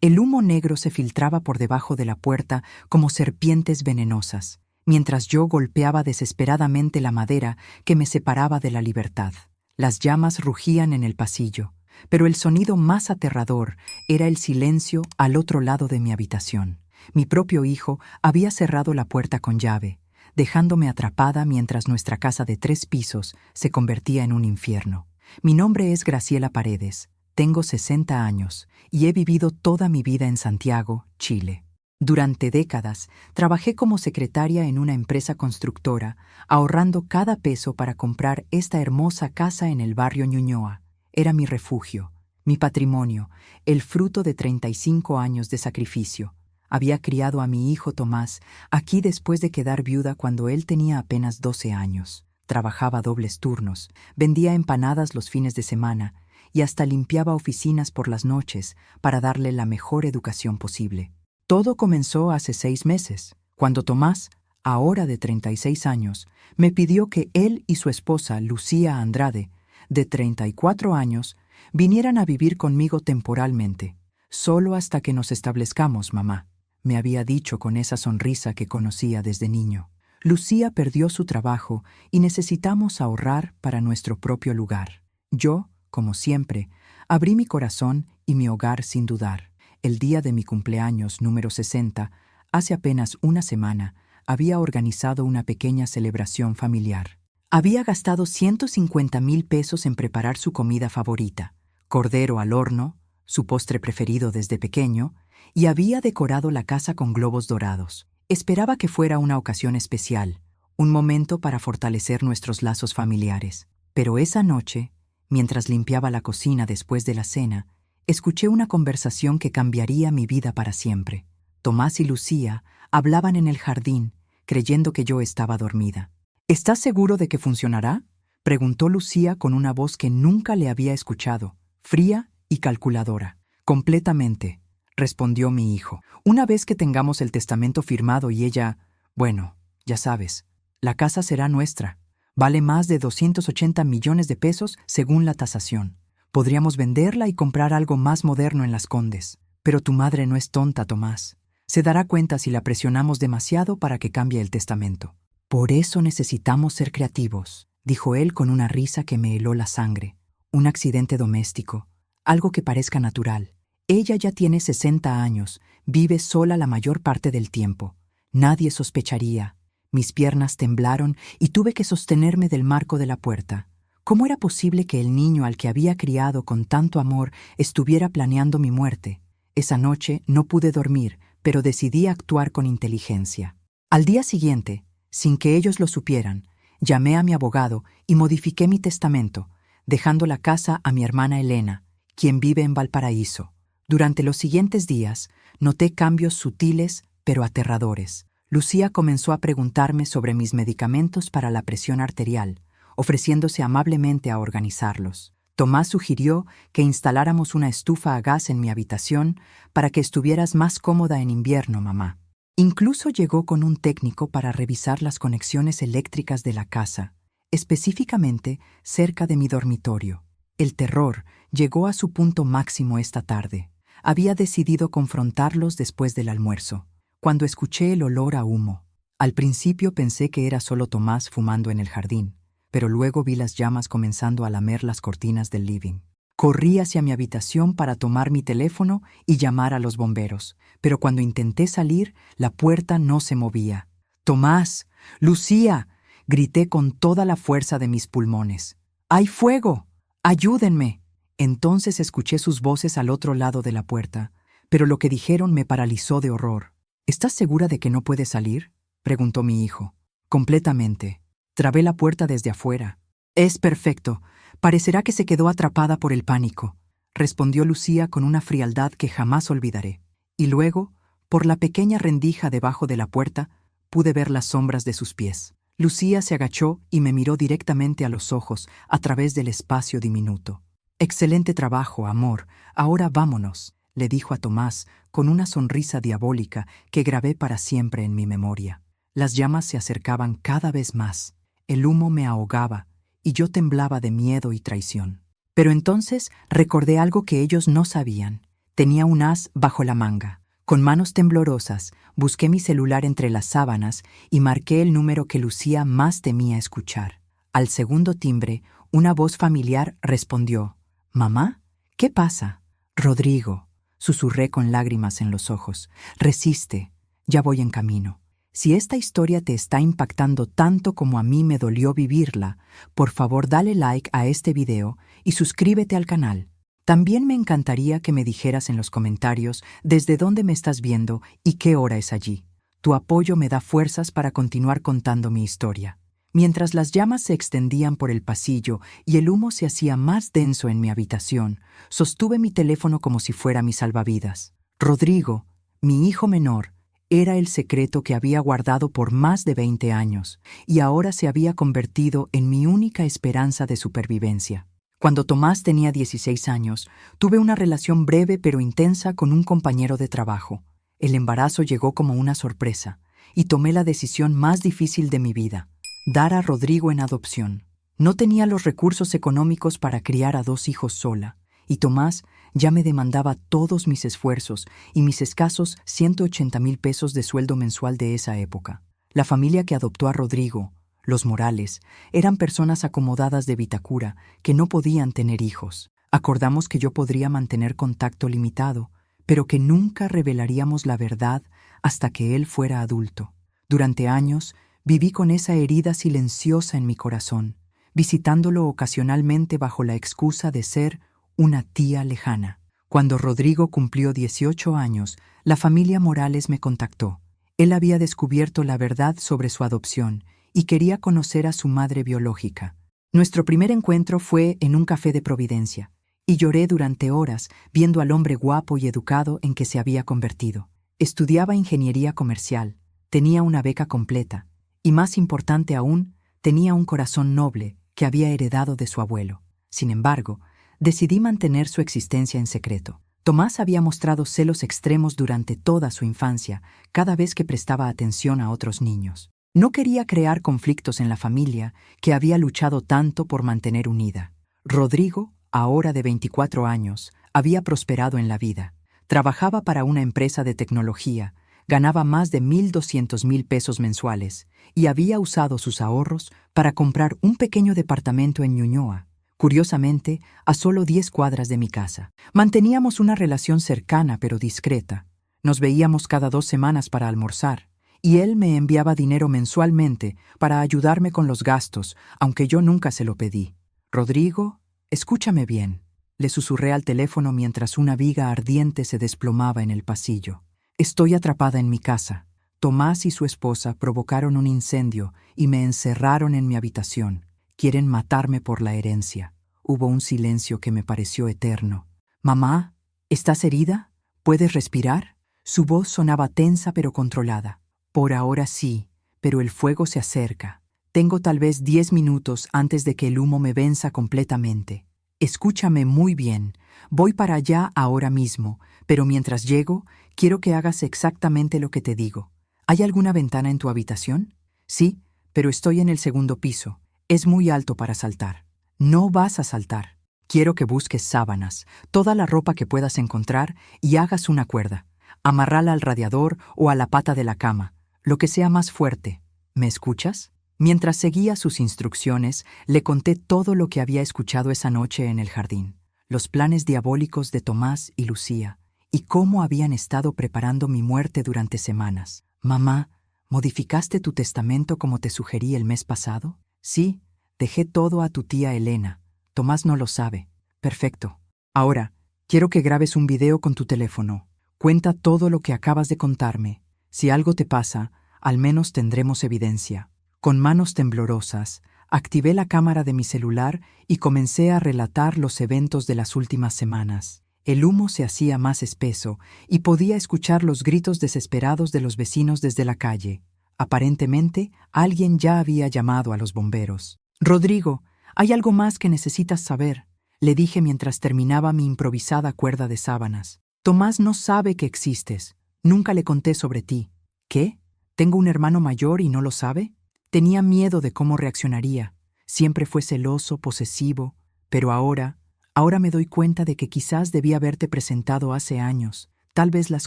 El humo negro se filtraba por debajo de la puerta como serpientes venenosas, mientras yo golpeaba desesperadamente la madera que me separaba de la libertad. Las llamas rugían en el pasillo, pero el sonido más aterrador era el silencio al otro lado de mi habitación. Mi propio hijo había cerrado la puerta con llave, dejándome atrapada mientras nuestra casa de 3 pisos se convertía en un infierno. Mi nombre es Graciela Paredes, tengo 60 años y he vivido toda mi vida en Santiago, Chile. Durante décadas, trabajé como secretaria en una empresa constructora, ahorrando cada peso para comprar esta hermosa casa en el barrio Ñuñoa. Era mi refugio, mi patrimonio, el fruto de 35 años de sacrificio. Había criado a mi hijo Tomás aquí después de quedar viuda cuando él tenía apenas 12 años. Trabajaba dobles turnos, vendía empanadas los fines de semana y hasta limpiaba oficinas por las noches para darle la mejor educación posible. Todo comenzó hace 6 meses, cuando Tomás, ahora de 36 años, me pidió que él y su esposa, Lucía Andrade, de 34 años, vinieran a vivir conmigo temporalmente. Solo hasta que nos establezcamos, mamá, me había dicho con esa sonrisa que conocía desde niño. Lucía perdió su trabajo y necesitamos ahorrar para nuestro propio lugar. Yo, como siempre, abrí mi corazón y mi hogar sin dudar. El día de mi cumpleaños número 60, hace apenas una semana, había organizado una pequeña celebración familiar. Había gastado 150,000 pesos en preparar su comida favorita, cordero al horno, su postre preferido desde pequeño, y había decorado la casa con globos dorados. Esperaba que fuera una ocasión especial, un momento para fortalecer nuestros lazos familiares. Pero esa noche, mientras limpiaba la cocina después de la cena, escuché una conversación que cambiaría mi vida para siempre. Tomás y Lucía hablaban en el jardín, creyendo que yo estaba dormida. ¿Estás seguro de que funcionará?, preguntó Lucía con una voz que nunca le había escuchado, fría y calculadora. Completamente, respondió mi hijo. Una vez que tengamos el testamento firmado y ella... Bueno, ya sabes, la casa será nuestra. Vale más de 280 millones de pesos según la tasación. Podríamos venderla y comprar algo más moderno en Las Condes. Pero tu madre no es tonta, Tomás. Se dará cuenta si la presionamos demasiado para que cambie el testamento. Por eso necesitamos ser creativos, dijo él con una risa que me heló la sangre. Un accidente doméstico, algo que parezca natural. Ella ya tiene 60 años, vive sola la mayor parte del tiempo. Nadie sospecharía. Mis piernas temblaron y tuve que sostenerme del marco de la puerta. ¿Cómo era posible que el niño al que había criado con tanto amor estuviera planeando mi muerte? Esa noche no pude dormir, pero decidí actuar con inteligencia. Al día siguiente, sin que ellos lo supieran, llamé a mi abogado y modifiqué mi testamento, dejando la casa a mi hermana Elena, quien vive en Valparaíso. Durante los siguientes días, noté cambios sutiles pero aterradores. Lucía comenzó a preguntarme sobre mis medicamentos para la presión arterial, ofreciéndose amablemente a organizarlos. Tomás sugirió que instaláramos una estufa a gas en mi habitación para que estuvieras más cómoda en invierno, mamá. Incluso llegó con un técnico para revisar las conexiones eléctricas de la casa, específicamente cerca de mi dormitorio. El terror llegó a su punto máximo esta tarde. Había decidido confrontarlos después del almuerzo, cuando escuché el olor a humo. Al principio pensé que era solo Tomás fumando en el jardín, pero luego vi las llamas comenzando a lamer las cortinas del living. Corrí hacia mi habitación para tomar mi teléfono y llamar a los bomberos, pero cuando intenté salir, la puerta no se movía. ¡Tomás! ¡Lucía!, grité con toda la fuerza de mis pulmones. ¡Hay fuego! ¡Ayúdenme! Entonces escuché sus voces al otro lado de la puerta, pero lo que dijeron me paralizó de horror. ¿Estás segura de que no puedes salir?, preguntó mi hijo. Completamente. Trabé la puerta desde afuera. Es perfecto. Parecerá que se quedó atrapada por el pánico, respondió Lucía con una frialdad que jamás olvidaré. Y luego, por la pequeña rendija debajo de la puerta, pude ver las sombras de sus pies. Lucía se agachó y me miró directamente a los ojos a través del espacio diminuto. Excelente trabajo, amor. Ahora vámonos, le dijo a Tomás con una sonrisa diabólica que grabé para siempre en mi memoria. Las llamas se acercaban cada vez más. El humo me ahogaba y yo temblaba de miedo y traición. Pero entonces recordé algo que ellos no sabían. Tenía un as bajo la manga. Con manos temblorosas, busqué mi celular entre las sábanas y marqué el número que Lucía más temía escuchar. Al segundo timbre, una voz familiar respondió. «¿Mamá? ¿Qué pasa?» «Rodrigo», susurré con lágrimas en los ojos. «Resiste, ya voy en camino». Si esta historia te está impactando tanto como a mí me dolió vivirla, por favor dale like a este video y suscríbete al canal. También me encantaría que me dijeras en los comentarios desde dónde me estás viendo y qué hora es allí. Tu apoyo me da fuerzas para continuar contando mi historia. Mientras las llamas se extendían por el pasillo y el humo se hacía más denso en mi habitación, sostuve mi teléfono como si fuera mi salvavidas. Rodrigo, mi hijo menor, era el secreto que había guardado por más de 20 años y ahora se había convertido en mi única esperanza de supervivencia. Cuando Tomás tenía 16 años, tuve una relación breve pero intensa con un compañero de trabajo. El embarazo llegó como una sorpresa y tomé la decisión más difícil de mi vida: dar a Rodrigo en adopción. No tenía los recursos económicos para criar a 2 hijos sola, y Tomás ya me demandaba todos mis esfuerzos y mis escasos 180,000 pesos de sueldo mensual de esa época. La familia que adoptó a Rodrigo, los Morales, eran personas acomodadas de Vitacura que no podían tener hijos. Acordamos que yo podría mantener contacto limitado, pero que nunca revelaríamos la verdad hasta que él fuera adulto. Durante años viví con esa herida silenciosa en mi corazón, visitándolo ocasionalmente bajo la excusa de ser una tía lejana. Cuando Rodrigo cumplió 18 años, la familia Morales me contactó. Él había descubierto la verdad sobre su adopción y quería conocer a su madre biológica. Nuestro primer encuentro fue en un café de Providencia, y lloré durante horas viendo al hombre guapo y educado en que se había convertido. Estudiaba ingeniería comercial, tenía una beca completa, y más importante aún, tenía un corazón noble que había heredado de su abuelo. Sin embargo, decidí mantener su existencia en secreto. Tomás había mostrado celos extremos durante toda su infancia, cada vez que prestaba atención a otros niños. No quería crear conflictos en la familia que había luchado tanto por mantener unida. Rodrigo, ahora de 24 años, había prosperado en la vida. Trabajaba para una empresa de tecnología, ganaba más de 1,200,000 pesos mensuales y había usado sus ahorros para comprar un pequeño departamento en Ñuñoa, curiosamente, a solo 10 cuadras de mi casa. Manteníamos una relación cercana pero discreta. Nos veíamos cada 2 semanas para almorzar, y él me enviaba dinero mensualmente para ayudarme con los gastos, aunque yo nunca se lo pedí. «Rodrigo, escúchame bien», le susurré al teléfono mientras una viga ardiente se desplomaba en el pasillo. «Estoy atrapada en mi casa. Tomás y su esposa provocaron un incendio y me encerraron en mi habitación. Quieren matarme por la herencia». Hubo un silencio que me pareció eterno. «Mamá, ¿estás herida? ¿Puedes respirar?» Su voz sonaba tensa pero controlada. «Por ahora sí, pero el fuego se acerca. Tengo tal vez 10 minutos antes de que el humo me venza completamente. Escúchame muy bien. Voy para allá ahora mismo, pero mientras llego, quiero que hagas exactamente lo que te digo. ¿Hay alguna ventana en tu habitación?» «Sí, pero estoy en el 2º piso. Es muy alto para saltar». «No vas a saltar. Quiero que busques sábanas, toda la ropa que puedas encontrar y hagas una cuerda. Amárrala al radiador o a la pata de la cama, lo que sea más fuerte. ¿Me escuchas?» Mientras seguía sus instrucciones, le conté todo lo que había escuchado esa noche en el jardín, los planes diabólicos de Tomás y Lucía, y cómo habían estado preparando mi muerte durante semanas. «Mamá, ¿modificaste tu testamento como te sugerí el mes pasado?» «Sí, dejé todo a tu tía Elena. Tomás no lo sabe». «Perfecto. Ahora, quiero que grabes un video con tu teléfono. Cuenta todo lo que acabas de contarme. Si algo te pasa, al menos tendremos evidencia». Con manos temblorosas, activé la cámara de mi celular y comencé a relatar los eventos de las últimas semanas. El humo se hacía más espeso y podía escuchar los gritos desesperados de los vecinos desde la calle. Aparentemente, alguien ya había llamado a los bomberos. «Rodrigo, hay algo más que necesitas saber», le dije mientras terminaba mi improvisada cuerda de sábanas. «Tomás no sabe que existes. Nunca le conté sobre ti». «¿Qué? ¿Tengo un hermano mayor y no lo sabe?» Tenía miedo de cómo reaccionaría. Siempre fue celoso, posesivo, pero ahora Ahora me doy cuenta de que quizás debí haberte presentado hace años. Tal vez las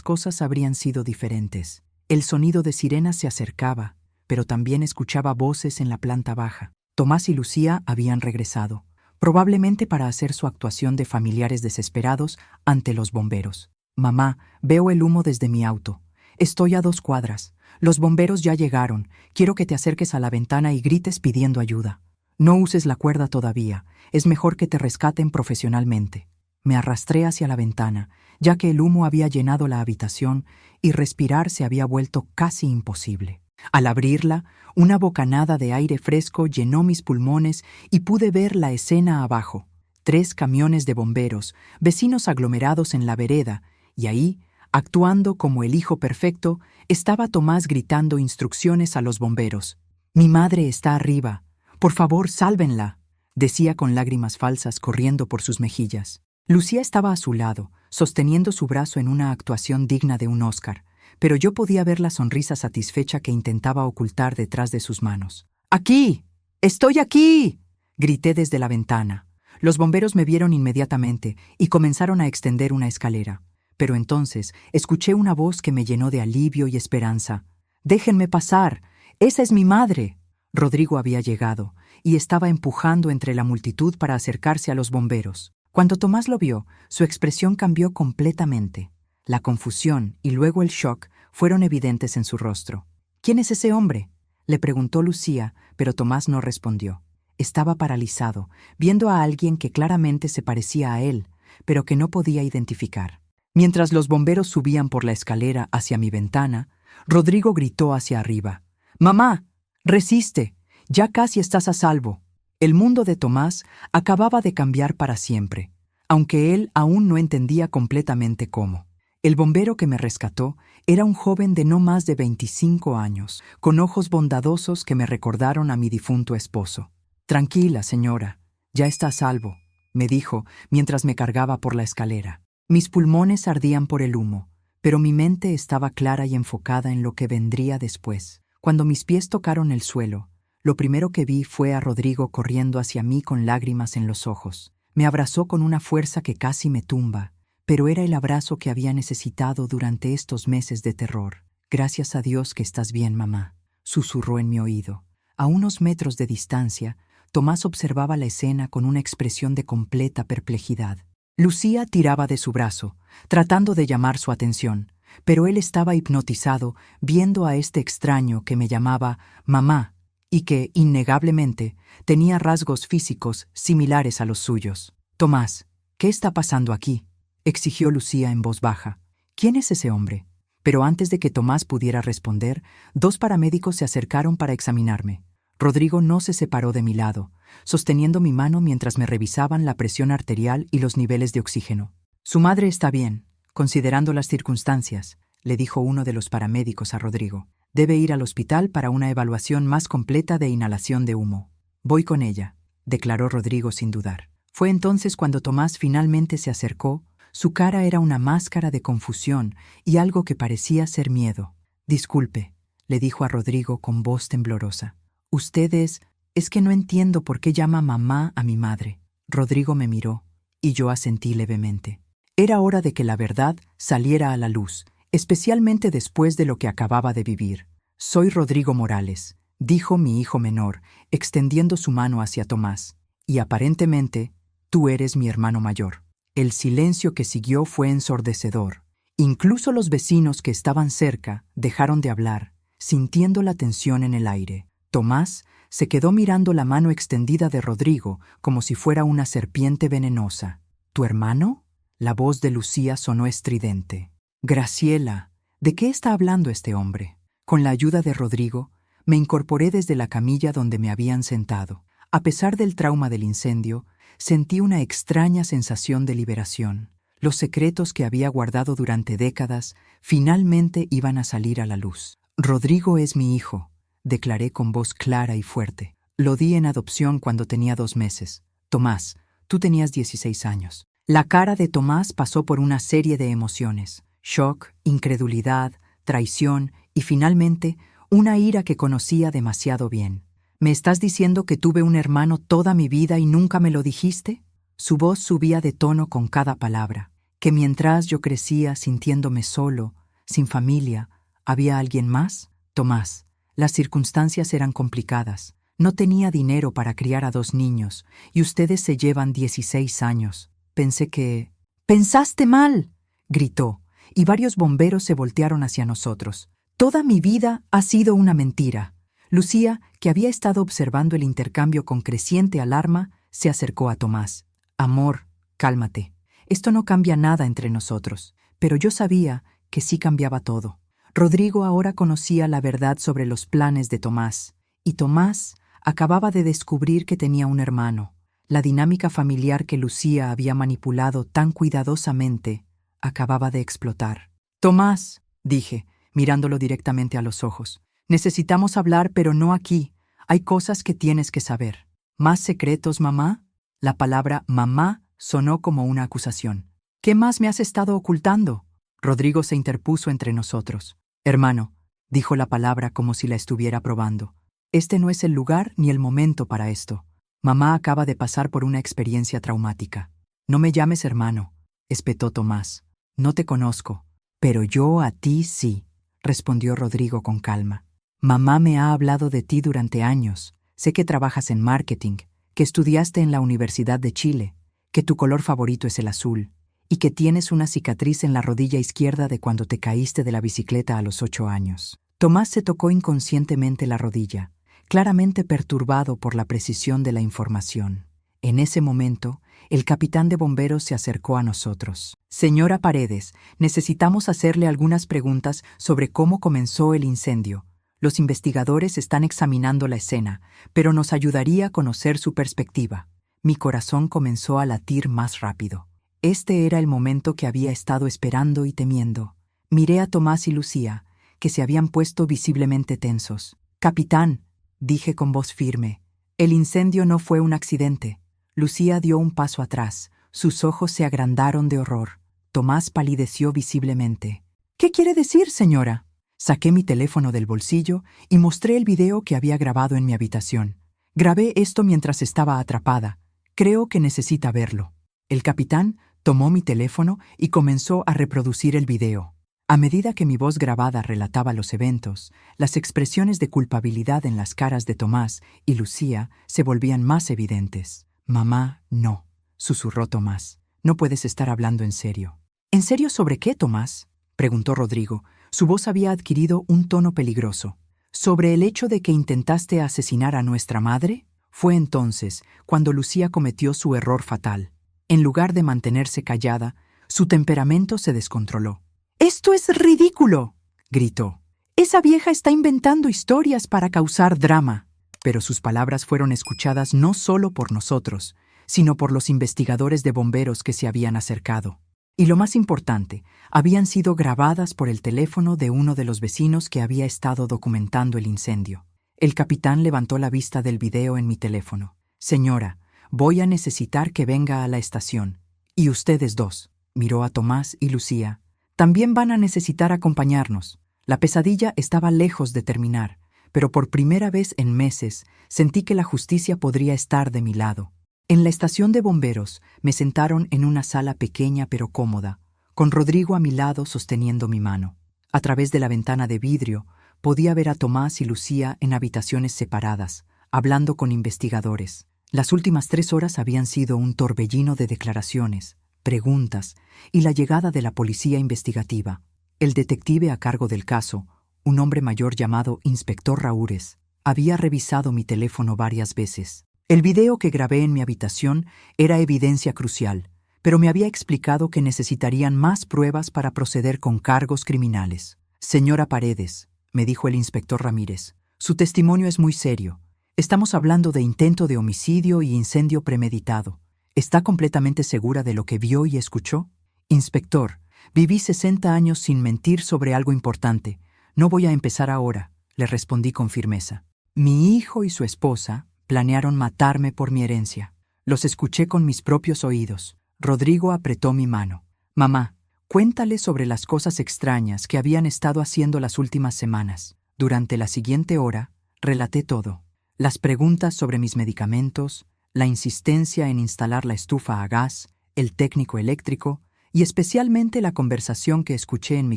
cosas habrían sido diferentes. El sonido de sirenas se acercaba, pero también escuchaba voces en la planta baja. Tomás y Lucía habían regresado, probablemente para hacer su actuación de familiares desesperados ante los bomberos. Mamá, veo el humo desde mi auto. Estoy a 2 cuadras. Los bomberos ya llegaron. Quiero que te acerques a la ventana y grites pidiendo ayuda. No uses la cuerda todavía. Es mejor que te rescaten profesionalmente. Me arrastré hacia la ventana, ya que el humo había llenado la habitación y respirar se había vuelto casi imposible. Al abrirla, una bocanada de aire fresco llenó mis pulmones y pude ver la escena abajo. 3 camiones de bomberos, vecinos aglomerados en la vereda, y ahí, actuando como el hijo perfecto, estaba Tomás gritando instrucciones a los bomberos. «Mi madre está arriba. Por favor, sálvenla», decía con lágrimas falsas corriendo por sus mejillas. Lucía estaba a su lado, sosteniendo su brazo en una actuación digna de un Oscar, pero yo podía ver la sonrisa satisfecha que intentaba ocultar detrás de sus manos. «¡Aquí! ¡Estoy aquí!», grité desde la ventana. Los bomberos me vieron inmediatamente y comenzaron a extender una escalera. Pero entonces escuché una voz que me llenó de alivio y esperanza. «¡Déjenme pasar! ¡Esa es mi madre!». Rodrigo había llegado y estaba empujando entre la multitud para acercarse a los bomberos. Cuando Tomás lo vio, su expresión cambió completamente. La confusión y luego el shock fueron evidentes en su rostro. «¿Quién es ese hombre?», le preguntó Lucía, pero Tomás no respondió. Estaba paralizado, viendo a alguien que claramente se parecía a él, pero que no podía identificar. Mientras los bomberos subían por la escalera hacia mi ventana, Rodrigo gritó hacia arriba. «¡Mamá! ¡Resiste! Ya casi estás a salvo». El mundo de Tomás acababa de cambiar para siempre, aunque él aún no entendía completamente cómo. El bombero que me rescató era un joven de no más de 25 años, con ojos bondadosos que me recordaron a mi difunto esposo. «Tranquila, señora, ya está a salvo», me dijo mientras me cargaba por la escalera. Mis pulmones ardían por el humo, pero mi mente estaba clara y enfocada en lo que vendría después. Cuando mis pies tocaron el suelo, lo primero que vi fue a Rodrigo corriendo hacia mí con lágrimas en los ojos. Me abrazó con una fuerza que casi me tumba, pero era el abrazo que había necesitado durante estos meses de terror. «Gracias a Dios que estás bien, mamá», susurró en mi oído. A unos metros de distancia, Tomás observaba la escena con una expresión de completa perplejidad. Lucía tiraba de su brazo, tratando de llamar su atención, pero él estaba hipnotizado viendo a este extraño que me llamaba mamá y que, innegablemente, tenía rasgos físicos similares a los suyos. «Tomás, ¿qué está pasando aquí?», exigió Lucía en voz baja. «¿Quién es ese hombre?». Pero antes de que Tomás pudiera responder, 2 paramédicos se acercaron para examinarme. Rodrigo no se separó de mi lado, sosteniendo mi mano mientras me revisaban la presión arterial y los niveles de oxígeno. «Su madre está bien, considerando las circunstancias», le dijo uno de los paramédicos a Rodrigo. «Debe ir al hospital para una evaluación más completa de inhalación de humo». «Voy con ella», declaró Rodrigo sin dudar. Fue entonces cuando Tomás finalmente se acercó. Su cara era una máscara de confusión y algo que parecía ser miedo. «Disculpe», le dijo a Rodrigo con voz temblorosa. «Usted es que no entiendo por qué llama mamá a mi madre». Rodrigo me miró y yo asentí levemente. Era hora de que la verdad saliera a la luz, especialmente después de lo que acababa de vivir. «Soy Rodrigo Morales», dijo mi hijo menor, extendiendo su mano hacia Tomás. «Y aparentemente, tú eres mi hermano mayor». El silencio que siguió fue ensordecedor. Incluso los vecinos que estaban cerca dejaron de hablar, sintiendo la tensión en el aire. Tomás se quedó mirando la mano extendida de Rodrigo como si fuera una serpiente venenosa. «¿Tu hermano?», la voz de Lucía sonó estridente. «Graciela, ¿de qué está hablando este hombre?». Con la ayuda de Rodrigo, me incorporé desde la camilla donde me habían sentado. A pesar del trauma del incendio, sentí una extraña sensación de liberación. Los secretos que había guardado durante décadas finalmente iban a salir a la luz. «Rodrigo es mi hijo», declaré con voz clara y fuerte. «Lo di en adopción cuando tenía 2 meses. Tomás, tú tenías 16 años». La cara de Tomás pasó por una serie de emociones: shock, incredulidad, traición y finalmente una ira que conocía demasiado bien. «¿Me estás diciendo que tuve un hermano toda mi vida y nunca me lo dijiste?». Su voz subía de tono con cada palabra, que mientras yo crecía sintiéndome solo, sin familia, ¿había alguien más? Tomás, las circunstancias eran complicadas. No tenía dinero para criar a 2 niños, y ustedes se llevan 16 años. Pensé que... «¡Pensaste mal!», gritó, y varios bomberos se voltearon hacia nosotros. «Toda mi vida ha sido una mentira». Lucía, que había estado observando el intercambio con creciente alarma, se acercó a Tomás. «Amor, cálmate. Esto no cambia nada entre nosotros». Pero yo sabía que sí cambiaba todo. Rodrigo ahora conocía la verdad sobre los planes de Tomás, y Tomás acababa de descubrir que tenía un hermano. La dinámica familiar que Lucía había manipulado tan cuidadosamente acababa de explotar. «Tomás», dije, mirándolo directamente a los ojos, «necesitamos hablar, pero no aquí. Hay cosas que tienes que saber». «¿Más secretos, mamá?». La palabra mamá sonó como una acusación. «¿Qué más me has estado ocultando?». Rodrigo se interpuso entre nosotros. «Hermano», dijo la palabra como si la estuviera probando, «este no es el lugar ni el momento para esto. Mamá acaba de pasar por una experiencia traumática». «No me llames hermano», espetó Tomás. «No te conozco». «Pero yo a ti sí», respondió Rodrigo con calma. «Mamá me ha hablado de ti durante años. Sé que trabajas en marketing, que estudiaste en la Universidad de Chile, que tu color favorito es el azul, y que tienes una cicatriz en la rodilla izquierda de cuando te caíste de la bicicleta a los 8 años». Tomás se tocó inconscientemente la rodilla, claramente perturbado por la precisión de la información. En ese momento, el capitán de bomberos se acercó a nosotros. «Señora Paredes, necesitamos hacerle algunas preguntas sobre cómo comenzó el incendio. Los investigadores están examinando la escena, pero nos ayudaría a conocer su perspectiva». Mi corazón comenzó a latir más rápido. Este era el momento que había estado esperando y temiendo. Miré a Tomás y Lucía, que se habían puesto visiblemente tensos. «Capitán», dije con voz firme, «el incendio no fue un accidente». Lucía dio un paso atrás. Sus ojos se agrandaron de horror. Tomás palideció visiblemente. «¿Qué quiere decir, señora?». Saqué mi teléfono del bolsillo y mostré el video que había grabado en mi habitación. «Grabé esto mientras estaba atrapada. Creo que necesita verlo». El capitán tomó mi teléfono y comenzó a reproducir el video. A medida que mi voz grabada relataba los eventos, las expresiones de culpabilidad en las caras de Tomás y Lucía se volvían más evidentes. «Mamá, no», susurró Tomás. «No puedes estar hablando en serio». «¿En serio sobre qué, Tomás?», preguntó Rodrigo. Su voz había adquirido un tono peligroso. «¿Sobre el hecho de que intentaste asesinar a nuestra madre?». Fue entonces cuando Lucía cometió su error fatal. En lugar de mantenerse callada, su temperamento se descontroló. «¡Esto es ridículo!», gritó. «Esa vieja está inventando historias para causar drama». Pero sus palabras fueron escuchadas no solo por nosotros, sino por los investigadores de bomberos que se habían acercado. Y lo más importante, habían sido grabadas por el teléfono de uno de los vecinos que había estado documentando el incendio. El capitán levantó la vista del video en mi teléfono. «Señora, voy a necesitar que venga a la estación. Y ustedes dos», miró a Tomás y Lucía, «también van a necesitar acompañarnos». La pesadilla estaba lejos de terminar, pero por primera vez en meses sentí que la justicia podría estar de mi lado. En la estación de bomberos me sentaron en una sala pequeña pero cómoda, con Rodrigo a mi lado sosteniendo mi mano. A través de la ventana de vidrio podía ver a Tomás y Lucía en habitaciones separadas, hablando con investigadores. Las últimas 3 horas habían sido un torbellino de declaraciones, preguntas y la llegada de la policía investigativa. El detective a cargo del caso, un hombre mayor llamado Inspector Raúres, había revisado mi teléfono varias veces. El video que grabé en mi habitación era evidencia crucial, pero me había explicado que necesitarían más pruebas para proceder con cargos criminales. «Señora Paredes», me dijo el inspector Ramírez, «su testimonio es muy serio. Estamos hablando de intento de homicidio y incendio premeditado. ¿Está completamente segura de lo que vio y escuchó?». «Inspector, viví 60 años sin mentir sobre algo importante. No voy a empezar ahora», le respondí con firmeza. «Mi hijo y su esposa planearon matarme por mi herencia. Los escuché con mis propios oídos». Rodrigo apretó mi mano. «Mamá, cuéntale sobre las cosas extrañas que habían estado haciendo las últimas semanas». Durante la siguiente hora, relaté todo. Las preguntas sobre mis medicamentos, la insistencia en instalar la estufa a gas, el técnico eléctrico y especialmente la conversación que escuché en mi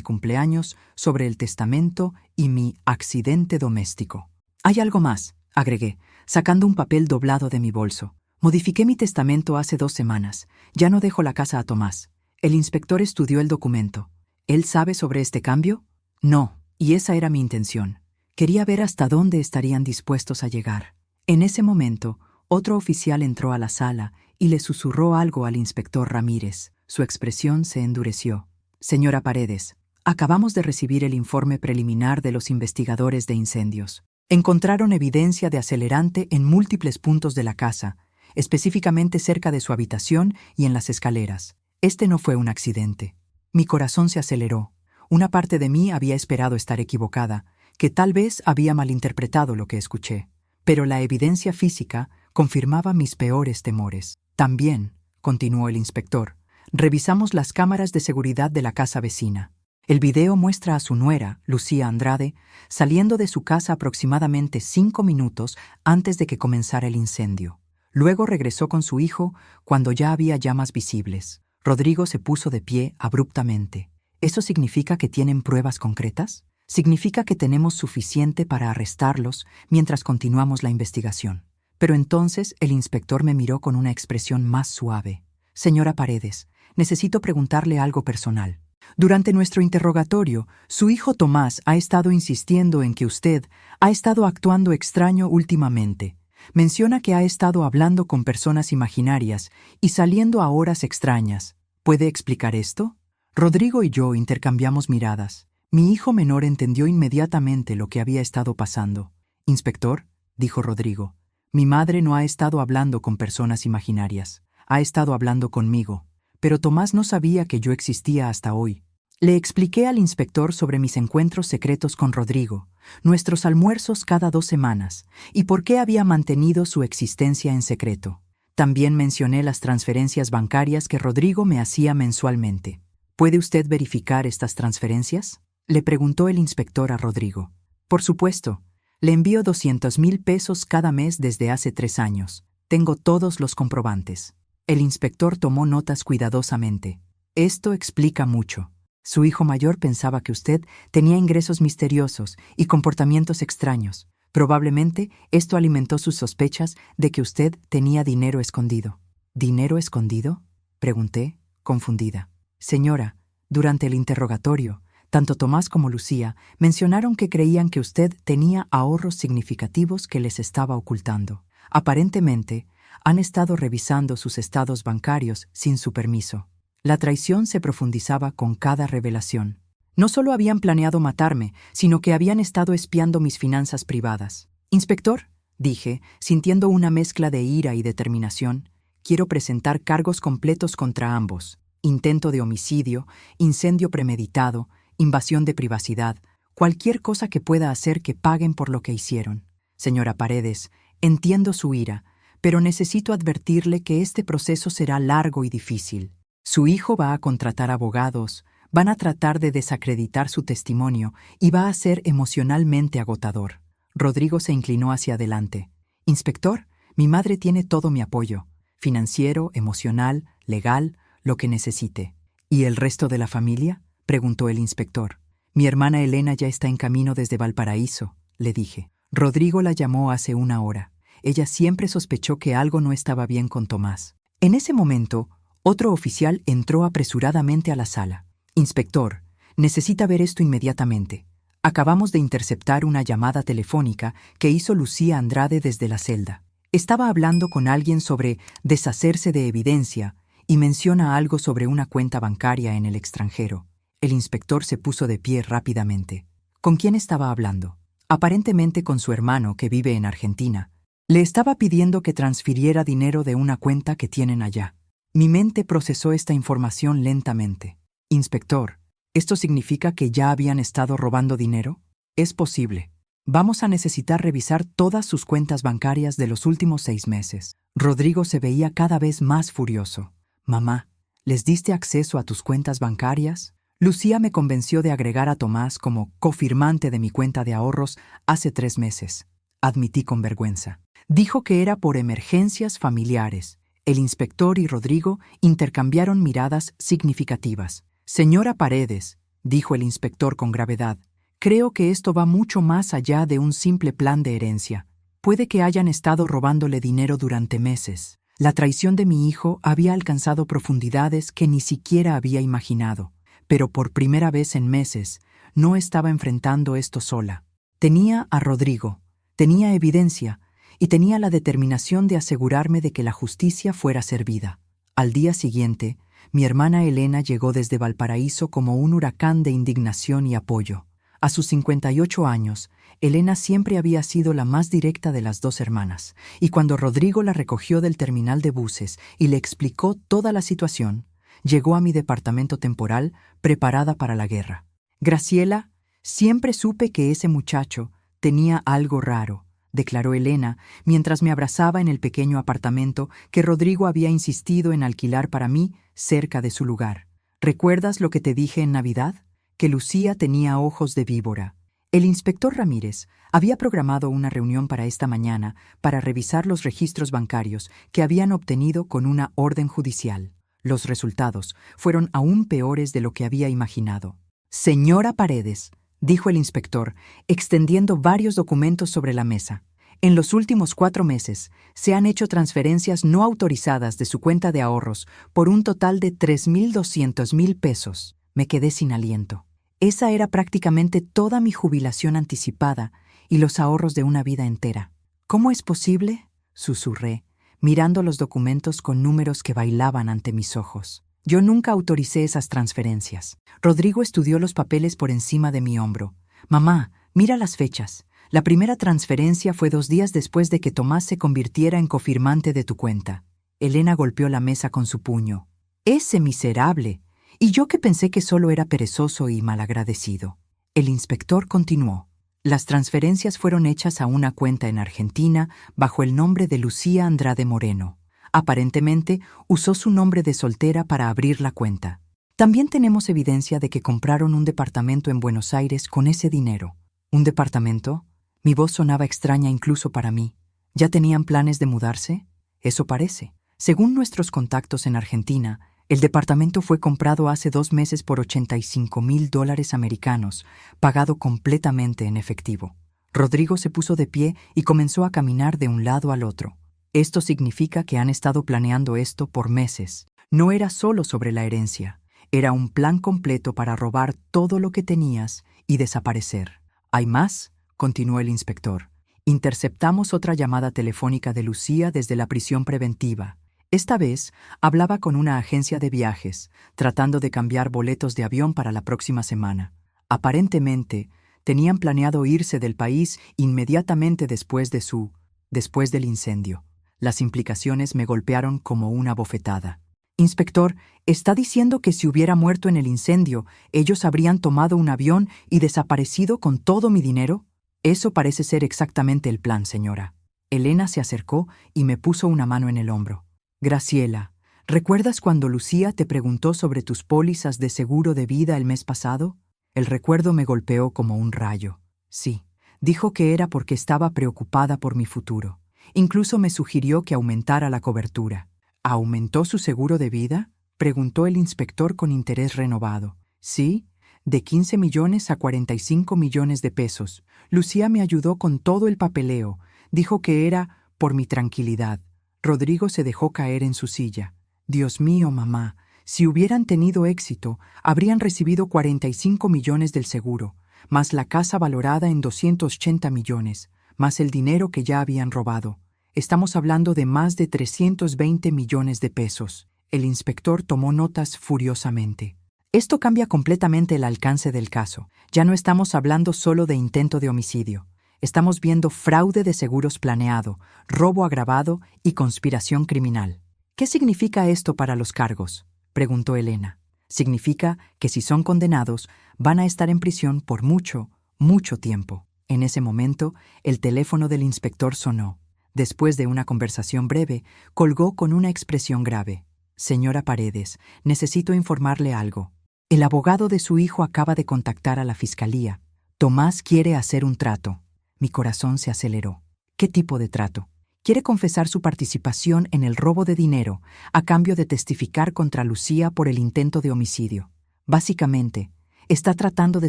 cumpleaños sobre el testamento y mi accidente doméstico. Hay algo más, agregué, sacando un papel doblado de mi bolso. Modifiqué mi testamento hace 2 semanas. Ya no dejo la casa a Tomás. El inspector estudió el documento. ¿Él sabe sobre este cambio? No, y esa era mi intención. Quería ver hasta dónde estarían dispuestos a llegar. En ese momento, otro oficial entró a la sala y le susurró algo al inspector Ramírez. Su expresión se endureció. Señora Paredes, acabamos de recibir el informe preliminar de los investigadores de incendios. Encontraron evidencia de acelerante en múltiples puntos de la casa, específicamente cerca de su habitación y en las escaleras. Este no fue un accidente. Mi corazón se aceleró. Una parte de mí había esperado estar equivocada, que tal vez había malinterpretado lo que escuché. Pero la evidencia física confirmaba mis peores temores. También, continuó el inspector, revisamos las cámaras de seguridad de la casa vecina. El video muestra a su nuera, Lucía Andrade, saliendo de su casa aproximadamente 5 minutos antes de que comenzara el incendio. Luego regresó con su hijo cuando ya había llamas visibles. Rodrigo se puso de pie abruptamente. ¿Eso significa que tienen pruebas concretas? Significa que tenemos suficiente para arrestarlos mientras continuamos la investigación. Pero entonces el inspector me miró con una expresión más suave. Señora Paredes, necesito preguntarle algo personal. Durante nuestro interrogatorio, su hijo Tomás ha estado insistiendo en que usted ha estado actuando extraño últimamente. Menciona que ha estado hablando con personas imaginarias y saliendo a horas extrañas. ¿Puede explicar esto? Rodrigo y yo intercambiamos miradas. Mi hijo menor entendió inmediatamente lo que había estado pasando. Inspector, dijo Rodrigo, mi madre no ha estado hablando con personas imaginarias. Ha estado hablando conmigo. Pero Tomás no sabía que yo existía hasta hoy. Le expliqué al inspector sobre mis encuentros secretos con Rodrigo, nuestros almuerzos cada 2 semanas, y por qué había mantenido su existencia en secreto. También mencioné las transferencias bancarias que Rodrigo me hacía mensualmente. ¿Puede usted verificar estas transferencias?, le preguntó el inspector a Rodrigo. Por supuesto. Le envío 200,000 pesos cada mes desde hace 3 años. Tengo todos los comprobantes. El inspector tomó notas cuidadosamente. Esto explica mucho. Su hijo mayor pensaba que usted tenía ingresos misteriosos y comportamientos extraños. Probablemente esto alimentó sus sospechas de que usted tenía dinero escondido. ¿Dinero escondido?, pregunté, confundida. Señora, durante el interrogatorio, tanto Tomás como Lucía mencionaron que creían que usted tenía ahorros significativos que les estaba ocultando. Aparentemente, han estado revisando sus estados bancarios sin su permiso. La traición se profundizaba con cada revelación. No solo habían planeado matarme, sino que habían estado espiando mis finanzas privadas. Inspector, dije, sintiendo una mezcla de ira y determinación, quiero presentar cargos completos contra ambos. Intento de homicidio, incendio premeditado, invasión de privacidad, cualquier cosa que pueda hacer que paguen por lo que hicieron. Señora Paredes, entiendo su ira, pero necesito advertirle que este proceso será largo y difícil. Su hijo va a contratar abogados, van a tratar de desacreditar su testimonio y va a ser emocionalmente agotador. Rodrigo se inclinó hacia adelante. Inspector, mi madre tiene todo mi apoyo, financiero, emocional, legal, lo que necesite. ¿Y el resto de la familia?, preguntó el inspector. Mi hermana Elena ya está en camino desde Valparaíso, le dije. Rodrigo la llamó hace 1 hora. Ella siempre sospechó que algo no estaba bien con Tomás. En ese momento, otro oficial entró apresuradamente a la sala. Inspector, necesita ver esto inmediatamente. Acabamos de interceptar una llamada telefónica que hizo Lucía Andrade desde la celda. Estaba hablando con alguien sobre deshacerse de evidencia y menciona algo sobre una cuenta bancaria en el extranjero. El inspector se puso de pie rápidamente. ¿Con quién estaba hablando? Aparentemente con su hermano, que vive en Argentina. Le estaba pidiendo que transfiriera dinero de una cuenta que tienen allá. Mi mente procesó esta información lentamente. Inspector, ¿esto significa que ya habían estado robando dinero? Es posible. Vamos a necesitar revisar todas sus cuentas bancarias de los últimos 6 meses. Rodrigo se veía cada vez más furioso. Mamá, ¿les diste acceso a tus cuentas bancarias? Lucía me convenció de agregar a Tomás como cofirmante de mi cuenta de ahorros hace 3 meses. Admití con vergüenza. Dijo que era por emergencias familiares. El inspector y Rodrigo intercambiaron miradas significativas. Señora Paredes, dijo el inspector con gravedad, creo que esto va mucho más allá de un simple plan de herencia. Puede que hayan estado robándole dinero durante meses. La traición de mi hijo había alcanzado profundidades que ni siquiera había imaginado, pero por primera vez en meses no estaba enfrentando esto sola. Tenía a Rodrigo, tenía evidencia y tenía la determinación de asegurarme de que la justicia fuera servida. Al día siguiente, mi hermana Elena llegó desde Valparaíso como un huracán de indignación y apoyo. A sus 58 años, Elena siempre había sido la más directa de las dos hermanas, y cuando Rodrigo la recogió del terminal de buses y le explicó toda la situación, llegó a mi departamento temporal preparada para la guerra. Graciela, siempre supe que ese muchacho tenía algo raro, declaró Elena mientras me abrazaba en el pequeño apartamento que Rodrigo había insistido en alquilar para mí cerca de su lugar. ¿Recuerdas lo que te dije en Navidad? Que Lucía tenía ojos de víbora. El inspector Ramírez había programado una reunión para esta mañana para revisar los registros bancarios que habían obtenido con una orden judicial. Los resultados fueron aún peores de lo que había imaginado. Señora Paredes, dijo el inspector, extendiendo varios documentos sobre la mesa. En los últimos 4 meses se han hecho transferencias no autorizadas de su cuenta de ahorros por un total de 3.200.000 pesos. Me quedé sin aliento. Esa era prácticamente toda mi jubilación anticipada y los ahorros de una vida entera. ¿Cómo es posible?, susurré, mirando los documentos con números que bailaban ante mis ojos. Yo nunca autoricé esas transferencias. Rodrigo estudió los papeles por encima de mi hombro. Mamá, mira las fechas. La primera transferencia fue 2 días después de que Tomás se convirtiera en cofirmante de tu cuenta. Elena golpeó la mesa con su puño. ¡Ese miserable! Y yo que pensé que solo era perezoso y malagradecido. El inspector continuó. Las transferencias fueron hechas a una cuenta en Argentina bajo el nombre de Lucía Andrade Moreno. Aparentemente, usó su nombre de soltera para abrir la cuenta. También tenemos evidencia de que compraron un departamento en Buenos Aires con ese dinero. ¿Un departamento? Mi voz sonaba extraña incluso para mí. ¿Ya tenían planes de mudarse? Eso parece. Según nuestros contactos en Argentina, el departamento fue comprado hace 2 meses por $85.000 americanos, pagado completamente en efectivo. Rodrigo se puso de pie y comenzó a caminar de un lado al otro. Esto significa que han estado planeando esto por meses. No era solo sobre la herencia, era un plan completo para robar todo lo que tenías y desaparecer. ¿Hay más?, continuó el inspector. Interceptamos otra llamada telefónica de Lucía desde la prisión preventiva. Esta vez hablaba con una agencia de viajes, tratando de cambiar boletos de avión para la próxima semana. Aparentemente, tenían planeado irse del país inmediatamente después del incendio. Las implicaciones me golpearon como una bofetada. Inspector, ¿está diciendo que si hubiera muerto en el incendio, ellos habrían tomado un avión y desaparecido con todo mi dinero? Eso parece ser exactamente el plan, señora. Elena se acercó y me puso una mano en el hombro. Graciela, ¿recuerdas cuando Lucía te preguntó sobre tus pólizas de seguro de vida el mes pasado? El recuerdo me golpeó como un rayo. Sí, dijo que era porque estaba preocupada por mi futuro. Incluso me sugirió que aumentara la cobertura. ¿Aumentó su seguro de vida?, preguntó el inspector con interés renovado. Sí, de 15 millones a 45 millones de pesos. Lucía me ayudó con todo el papeleo. Dijo que era por mi tranquilidad. Rodrigo se dejó caer en su silla. Dios mío, mamá, si hubieran tenido éxito, habrían recibido 45 millones del seguro, más la casa valorada en 280 millones, más el dinero que ya habían robado. Estamos hablando de más de 320 millones de pesos. El inspector tomó notas furiosamente. Esto cambia completamente el alcance del caso. Ya no estamos hablando solo de intento de homicidio. Estamos viendo fraude de seguros planeado, robo agravado y conspiración criminal. ¿Qué significa esto para los cargos?, preguntó Elena. Significa que si son condenados, van a estar en prisión por mucho, mucho tiempo. En ese momento, el teléfono del inspector sonó. Después de una conversación breve, colgó con una expresión grave. Señora Paredes, necesito informarle algo. El abogado de su hijo acaba de contactar a la fiscalía. Tomás quiere hacer un trato. Mi corazón se aceleró. ¿Qué tipo de trato? Quiere confesar su participación en el robo de dinero a cambio de testificar contra Lucía por el intento de homicidio. Básicamente, está tratando de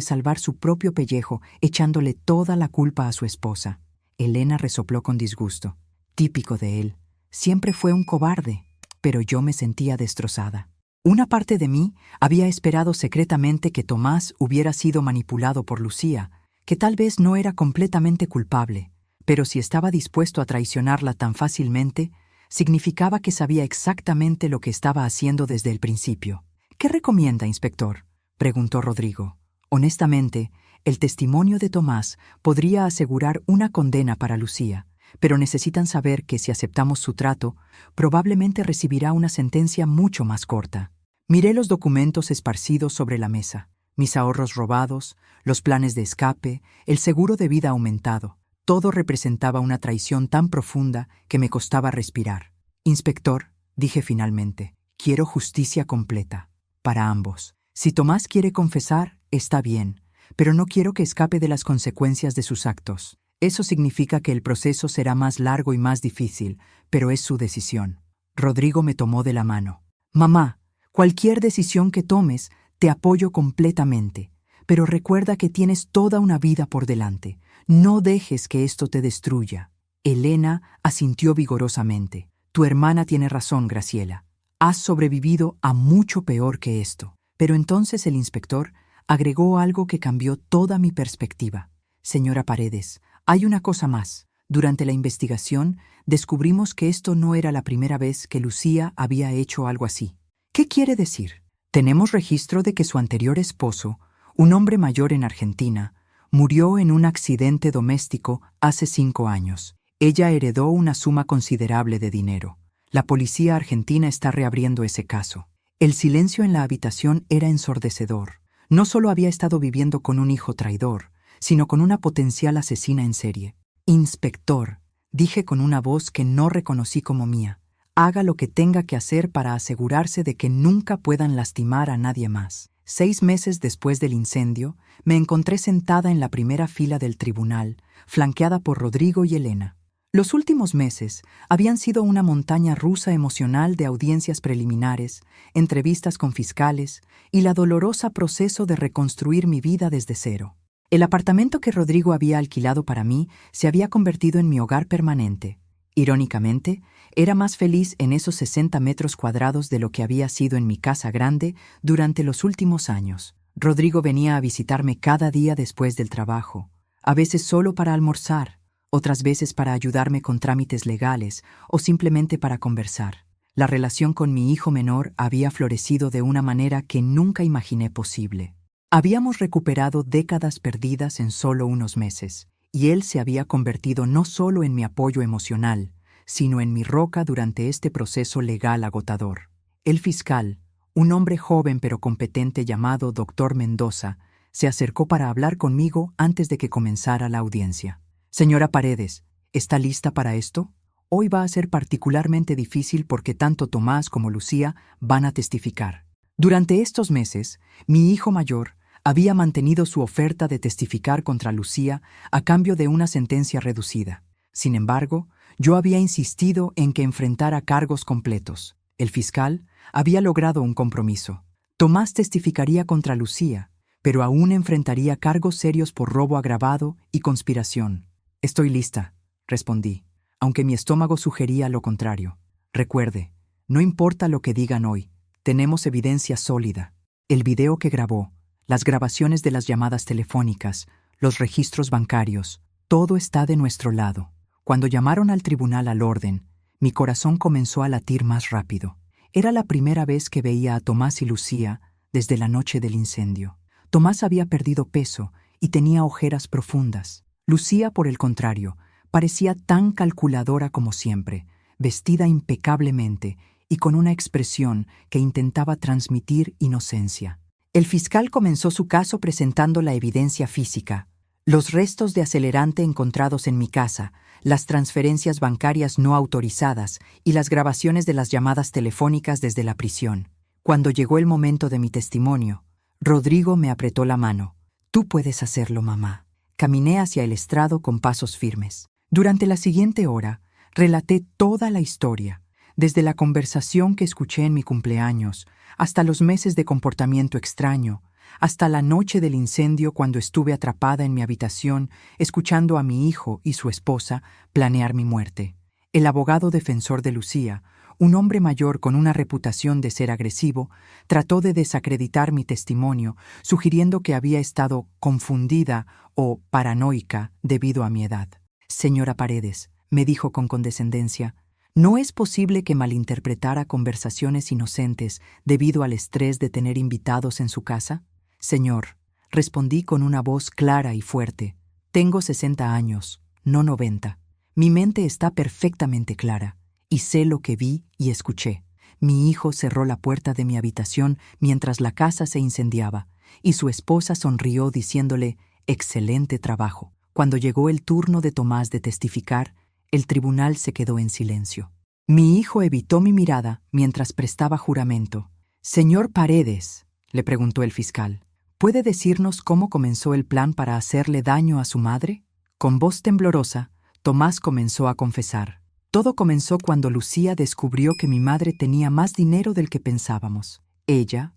salvar su propio pellejo, echándole toda la culpa a su esposa. Elena resopló con disgusto. Típico de él. Siempre fue un cobarde, pero yo me sentía destrozada. Una parte de mí había esperado secretamente que Tomás hubiera sido manipulado por Lucía, que tal vez no era completamente culpable, pero si estaba dispuesto a traicionarla tan fácilmente, significaba que sabía exactamente lo que estaba haciendo desde el principio. ¿Qué recomienda, inspector?, preguntó Rodrigo. Honestamente, el testimonio de Tomás podría asegurar una condena para Lucía, pero necesitan saber que si aceptamos su trato, probablemente recibirá una sentencia mucho más corta. Miré los documentos esparcidos sobre la mesa, mis ahorros robados, los planes de escape, el seguro de vida aumentado. Todo representaba una traición tan profunda que me costaba respirar. Inspector, dije finalmente, quiero justicia completa, para ambos. Si Tomás quiere confesar, está bien, pero no quiero que escape de las consecuencias de sus actos. Eso significa que el proceso será más largo y más difícil, pero es su decisión. Rodrigo me tomó de la mano. Mamá, cualquier decisión que tomes, te apoyo completamente, pero recuerda que tienes toda una vida por delante. No dejes que esto te destruya. Elena asintió vigorosamente. Tu hermana tiene razón, Graciela. Has sobrevivido a mucho peor que esto. Pero entonces el inspector agregó algo que cambió toda mi perspectiva. Señora Paredes, hay una cosa más. Durante la investigación, descubrimos que esto no era la primera vez que Lucía había hecho algo así. ¿Qué quiere decir? Tenemos registro de que su anterior esposo, un hombre mayor en Argentina, murió en un accidente doméstico hace 5 años. Ella heredó una suma considerable de dinero. La policía argentina está reabriendo ese caso. El silencio en la habitación era ensordecedor. No solo había estado viviendo con un hijo traidor, sino con una potencial asesina en serie. Inspector, dije con una voz que no reconocí como mía, haga lo que tenga que hacer para asegurarse de que nunca puedan lastimar a nadie más. 6 meses después del incendio, me encontré sentada en la primera fila del tribunal, flanqueada por Rodrigo y Elena. Los últimos meses habían sido una montaña rusa emocional de audiencias preliminares, entrevistas con fiscales y la dolorosa proceso de reconstruir mi vida desde cero. El apartamento que Rodrigo había alquilado para mí se había convertido en mi hogar permanente. Irónicamente, era más feliz en esos 60 metros cuadrados de lo que había sido en mi casa grande durante los últimos años. Rodrigo venía a visitarme cada día después del trabajo, a veces solo para almorzar, otras veces para ayudarme con trámites legales o simplemente para conversar. La relación con mi hijo menor había florecido de una manera que nunca imaginé posible. Habíamos recuperado décadas perdidas en solo unos meses, y él se había convertido no solo en mi apoyo emocional, sino en mi roca durante este proceso legal agotador. El fiscal, un hombre joven pero competente llamado Dr. Mendoza, se acercó para hablar conmigo antes de que comenzara la audiencia. Señora Paredes, ¿está lista para esto? Hoy va a ser particularmente difícil porque tanto Tomás como Lucía van a testificar. Durante estos meses, mi hijo mayor había mantenido su oferta de testificar contra Lucía a cambio de una sentencia reducida. Sin embargo, yo había insistido en que enfrentara cargos completos. El fiscal había logrado un compromiso. Tomás testificaría contra Lucía, pero aún enfrentaría cargos serios por robo agravado y conspiración. Estoy lista, respondí, aunque mi estómago sugería lo contrario. Recuerde, no importa lo que digan hoy, tenemos evidencia sólida. El video que grabó, las grabaciones de las llamadas telefónicas, los registros bancarios, todo está de nuestro lado. Cuando llamaron al tribunal al orden, mi corazón comenzó a latir más rápido. Era la primera vez que veía a Tomás y Lucía desde la noche del incendio. Tomás había perdido peso y tenía ojeras profundas. Lucía, por el contrario, parecía tan calculadora como siempre, vestida impecablemente y con una expresión que intentaba transmitir inocencia. El fiscal comenzó su caso presentando la evidencia física, los restos de acelerante encontrados en mi casa, las transferencias bancarias no autorizadas y las grabaciones de las llamadas telefónicas desde la prisión. Cuando llegó el momento de mi testimonio, Rodrigo me apretó la mano. Tú puedes hacerlo, mamá. Caminé hacia el estrado con pasos firmes. Durante la siguiente hora, Relaté toda la historia, desde la conversación que escuché en mi cumpleaños, hasta los meses de comportamiento extraño, hasta la noche del incendio cuando estuve atrapada en mi habitación escuchando a mi hijo y su esposa planear mi muerte. El abogado defensor de Lucía, un hombre mayor con una reputación de ser agresivo, trató de desacreditar mi testimonio, sugiriendo que había estado confundida o paranoica debido a mi edad. Señora Paredes, me dijo con condescendencia, ¿no es posible que malinterpretara conversaciones inocentes debido al estrés de tener invitados en su casa? Señor, respondí con una voz clara y fuerte, tengo 60 años, no 90. Mi mente está perfectamente clara, y sé lo que vi y escuché. Mi hijo cerró la puerta de mi habitación mientras la casa se incendiaba, y su esposa sonrió diciéndole, excelente trabajo. Cuando llegó el turno de Tomás de testificar, el tribunal se quedó en silencio. Mi hijo evitó mi mirada mientras prestaba juramento. Señor Paredes, le preguntó el fiscal, ¿puede decirnos cómo comenzó el plan para hacerle daño a su madre? Con voz temblorosa, Tomás comenzó a confesar. Todo comenzó cuando Lucía descubrió que mi madre tenía más dinero del que pensábamos. Ella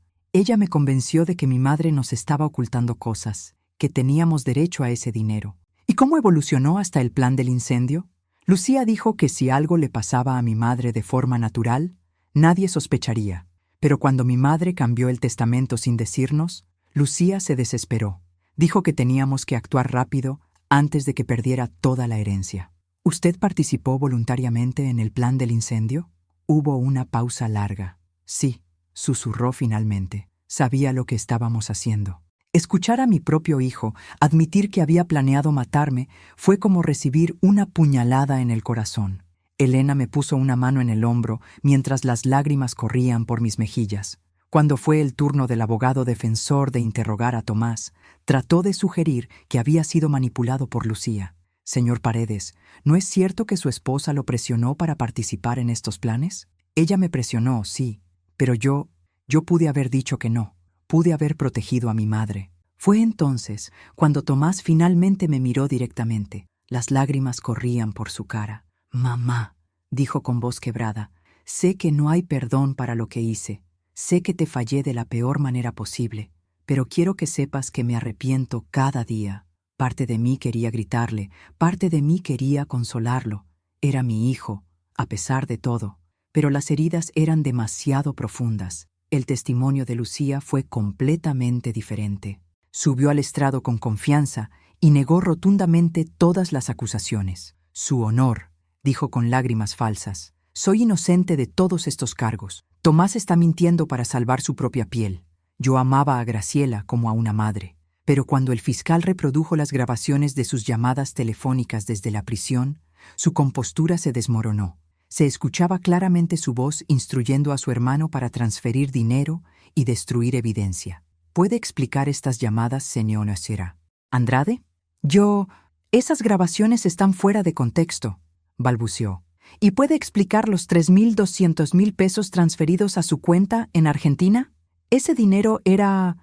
me convenció de que mi madre nos estaba ocultando cosas, que teníamos derecho a ese dinero. ¿Y cómo evolucionó hasta el plan del incendio? Lucía dijo que si algo le pasaba a mi madre de forma natural, nadie sospecharía. Pero cuando mi madre cambió el testamento sin decirnos, Lucía se desesperó. Dijo que teníamos que actuar rápido antes de que perdiera toda la herencia. ¿Usted participó voluntariamente en el plan del incendio? Hubo una pausa larga. Sí, susurró finalmente. Sabía lo que estábamos haciendo. Escuchar a mi propio hijo admitir que había planeado matarme fue como recibir una puñalada en el corazón. Elena me puso una mano en el hombro mientras las lágrimas corrían por mis mejillas. Cuando fue el turno del abogado defensor de interrogar a Tomás, trató de sugerir que había sido manipulado por Lucía. Señor Paredes, ¿no es cierto que su esposa lo presionó para participar en estos planes? Ella me presionó, sí, pero yo pude haber dicho que no. Pude haber protegido a mi madre. Fue entonces cuando Tomás finalmente me miró directamente. Las lágrimas corrían por su cara. Mamá, dijo con voz quebrada, sé que no hay perdón para lo que hice. Sé que te fallé de la peor manera posible, pero quiero que sepas que me arrepiento cada día. Parte de mí quería gritarle, parte de mí quería consolarlo. Era mi hijo, a pesar de todo, pero las heridas eran demasiado profundas. El testimonio de Lucía fue completamente diferente. Subió al estrado con confianza y negó rotundamente todas las acusaciones. Su honor, dijo con lágrimas falsas. Soy inocente de todos estos cargos. Tomás está mintiendo para salvar su propia piel. Yo amaba a Graciela como a una madre. Pero cuando el fiscal reprodujo las grabaciones de sus llamadas telefónicas desde la prisión, su compostura se desmoronó. Se escuchaba claramente su voz instruyendo a su hermano para transferir dinero y destruir evidencia. ¿Puede explicar estas llamadas, señor Nacera? ¿Andrade? Esas grabaciones están fuera de contexto, balbuceó. ¿Y puede explicar los 3.200.000 pesos transferidos a su cuenta en Argentina? Ese dinero era